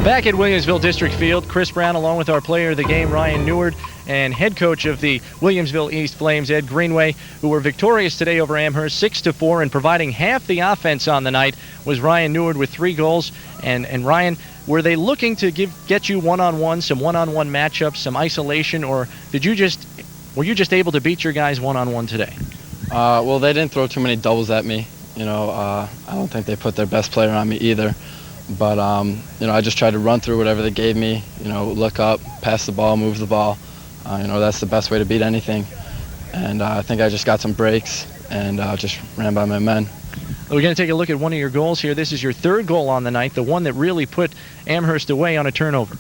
Back at Williamsville District Field, Chris Brown along with our player of the game, Ryan Neward, and head coach of the Williamsville East Flames, Ed Greenway, who were victorious today over Amherst 6-4, and providing half the offense on the night was Ryan Neward with 3 goals. And Ryan, were they looking to get you one-on-one, some one-on-one matchups, some isolation, or were you just able to beat your guys one-on-one today? Well, they didn't throw too many doubles at me. I don't think they put their best player on me either. But, I just tried to run through whatever they gave me, look up, pass the ball, move the ball. That's the best way to beat anything. And I think I just got some breaks and just ran by my men. We're going to take a look at one of your goals here. This is your 3rd goal on the night, the one that really put Amherst away on a turnover.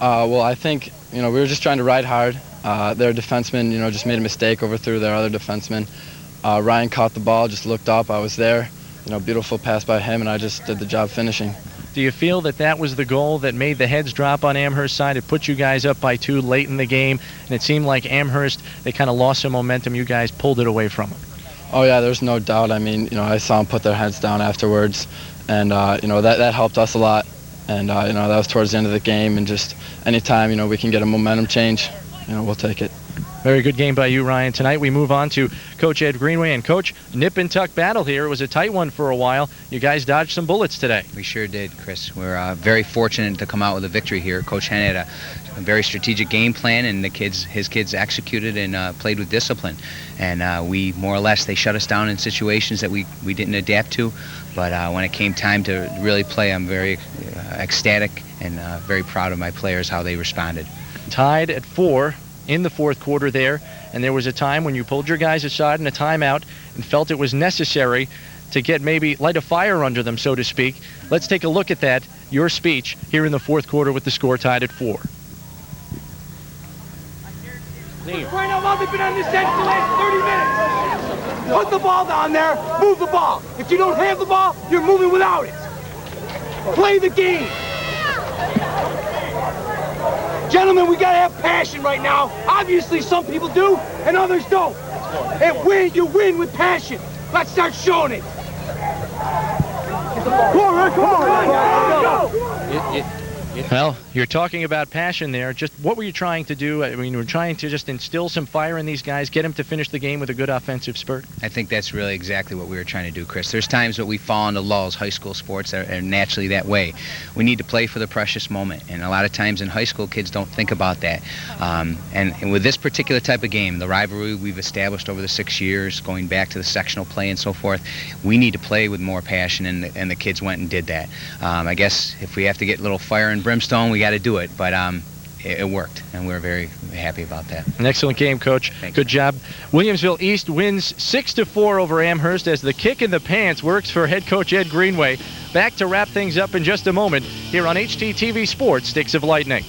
Well, I think, we were just trying to ride hard. Their defenseman, just made a mistake, overthrew their other defenseman. Ryan caught the ball, just looked up. I was there. Beautiful pass by him, and I just did the job finishing. Do you feel that was the goal that made the heads drop on Amherst's side? It put you guys up by 2 late in the game, and it seemed like Amherst, they kind of lost some momentum. You guys pulled it away from them. Oh, yeah, there's no doubt. I mean, I saw them put their heads down afterwards, and, that helped us a lot. And, that was towards the end of the game, and just anytime, we can get a momentum change, we'll take it. Very good game by you, Ryan. Tonight we move on to Coach Ed Greenway. And, Coach, nip and tuck battle here. It was a tight one for a while. You guys dodged some bullets today. We sure did, Chris. We're very fortunate to come out with a victory here. Coach Hen had a very strategic game plan, and his kids executed and played with discipline. And we, more or less, they shut us down in situations that we didn't adapt to. But when it came time to really play, I'm very ecstatic and very proud of my players, how they responded. Tied at 4 in the 4th quarter there, and there was a time when you pulled your guys aside in a timeout and felt it was necessary to light a fire under them, so to speak. Let's take a look at that, your speech here in the 4th quarter with the score tied at 4. Right now, they've been on this edge for the last 30 minutes. Put the ball down there, move the ball. If you don't have the ball, you're moving without it. Play the game. Gentlemen, we gotta have passion right now. Obviously, some people do, and others don't. And you win with passion. Let's start showing it. Come on, go. Well, you're talking about passion there. Just what were you trying to do? I mean, you were trying to just instill some fire in these guys, get them to finish the game with a good offensive spurt? I think that's really exactly what we were trying to do, Chris. There's times that we fall into lulls. High school sports are naturally that way. We need to play for the precious moment, and a lot of times in high school, kids don't think about that. And with this particular type of game, the rivalry we've established over the 6 years, going back to the sectional play and so forth, we need to play with more passion, and the kids went and did that. I guess if we have to get a little fire and brimstone, we got to do it, but it worked, and we're very happy about that. An excellent game, Coach. Good job. Williamsville East wins 6-4 over Amherst as the kick in the pants works for head coach Ed Greenway. Back to wrap things up in just a moment here on HTTV Sports Sticks of Lightning.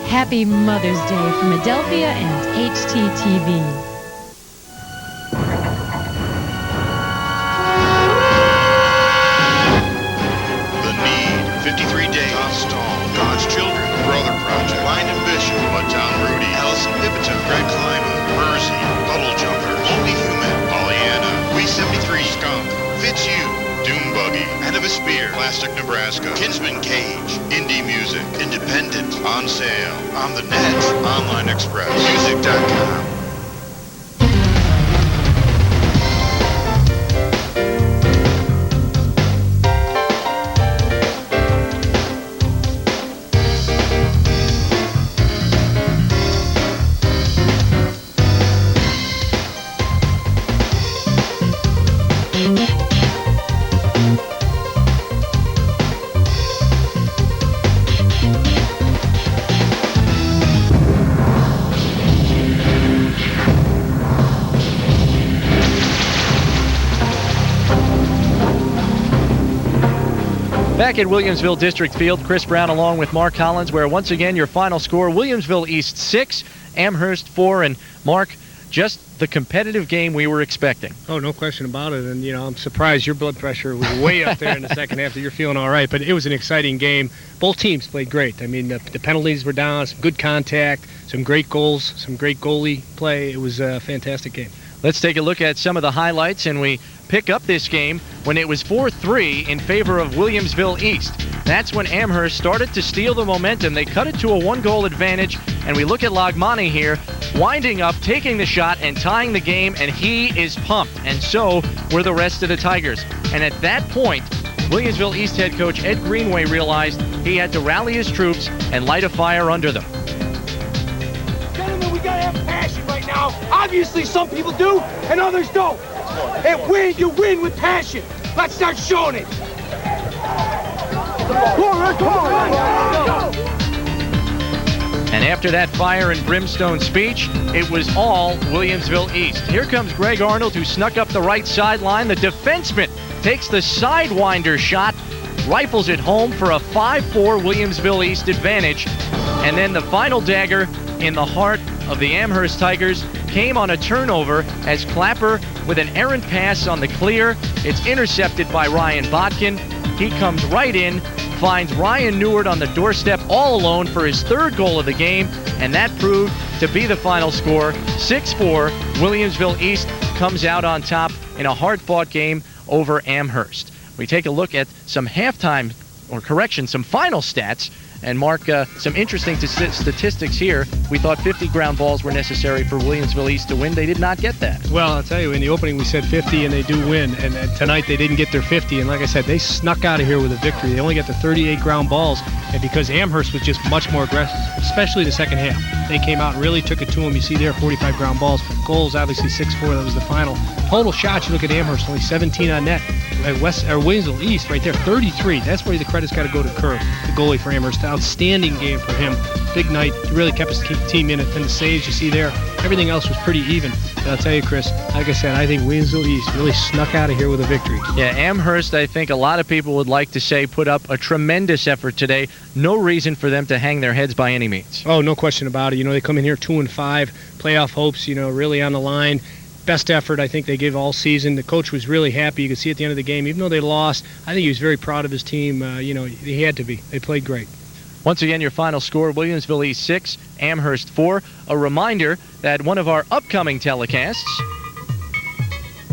Happy Mother's Day from Adelphia and HTTV. The Need, 53-Day, Stall, God's Children, Brother Project, Blind and Bishop, Mudtown Rudy, Allison Pipitone, Greg Kleiman, Mersey, Puddle Jumpers, Only Human, Pollyanna, We 73, Skunk, Fitz You, Doom Buggy, and of a Spear, Plastic Nebraska, Kinsman Cage, Indie Music, Independent, on sale, on the net, Online Express, music.com. Back at Williamsville District Field, Chris Brown along with Mark Collins, where once again your final score, Williamsville East 6, Amherst 4. And Mark, just the competitive game we were expecting. Oh, no question about it. And, I'm surprised your blood pressure was way up there in the second half, that you're feeling all right. But it was an exciting game. Both teams played great. I mean, the penalties were down, some good contact, some great goals, some great goalie play. It was a fantastic game. Let's take a look at some of the highlights, and we pick up this game when it was 4-3 in favor of Williamsville East. That's when Amherst started to steal the momentum. They cut it to a 1-goal advantage, and we look at Lagmani here, winding up, taking the shot, and tying the game, and he is pumped, and so were the rest of the Tigers. And at that point, Williamsville East head coach Ed Greenway realized he had to rally his troops and light a fire under them. Gentlemen, we gotta have passion right now. Obviously, some people do, and others don't. And when you win with passion, let's start showing it. And after that fire and brimstone speech, it was all Williamsville East. Here comes Greg Arnold, who snuck up the right sideline. The defenseman takes the sidewinder shot, rifles it home for a 5-4 Williamsville East advantage. And then the final dagger in the heart of the Amherst Tigers came on a turnover as Clapper, with an errant pass on the clear, it's intercepted by Ryan Botkin. He comes right in, finds Ryan Neward on the doorstep all alone for his 3rd goal of the game, and that proved to be the final score. 6-4, Williamsville East comes out on top in a hard-fought game over Amherst. We take a look at some some final stats. And Mark, some interesting statistics here. We thought 50 ground balls were necessary for Williamsville East to win. They did not get that. Well, I'll tell you, in the opening we said 50, and they do win. And tonight they didn't get their 50. And like I said, they snuck out of here with a victory. They only got the 38 ground balls. And because Amherst was just much more aggressive, especially the second half, they came out and really took it to them. You see there, 45 ground balls. Goals, obviously 6-4. That was the final. Total shots, you look at Amherst, only 17 on net. Williamsville East right there, 33. That's where the credit's got to go to Kerr, the goalie for Amherst. Outstanding game for him. Big night. Really kept his team in it. And the saves you see there, everything else was pretty even. And I'll tell you, Chris, like I said, I think Williamsville East really snuck out of here with a victory. Yeah, Amherst, I think a lot of people would like to say, put up a tremendous effort today. No reason for them to hang their heads by any means. Oh, no question about it. They come in here 2-5, playoff hopes, really on the line. Best effort I think they gave all season. The coach was really happy. You could see at the end of the game, even though they lost, I think he was very proud of his team. He had to be. They played great. Once again, your final score, Williamsville East 6, Amherst 4. A reminder that one of our upcoming telecasts...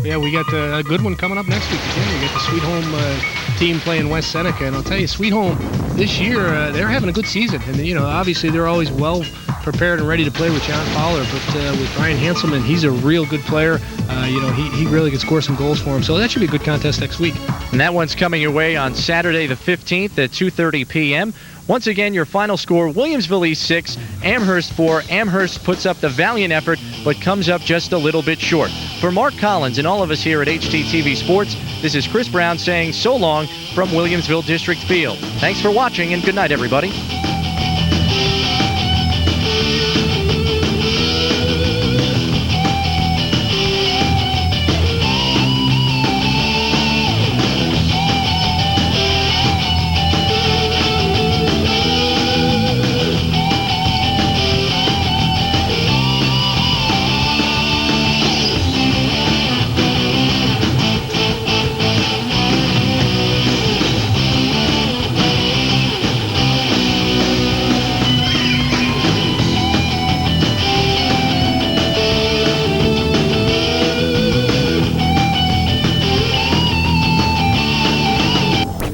Yeah, we got a good one coming up next week. Again, we got the Sweet Home team playing West Seneca. And I'll tell you, Sweet Home this year, they're having a good season. And, obviously they're always well prepared and ready to play with John Fowler. But with Brian Hanselman, he's a real good player. He really could score some goals for him. So that should be a good contest next week. And that one's coming your way on Saturday the 15th at 2:30 p.m. Once again, your final score, Williamsville East 6, Amherst 4. Amherst puts up the valiant effort, but comes up just a little bit short. For Mark Collins and all of us here at HTTV Sports, this is Chris Brown saying so long from Williamsville District Field. Thanks for watching, and good night, everybody.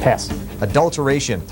Pass. Adulteration.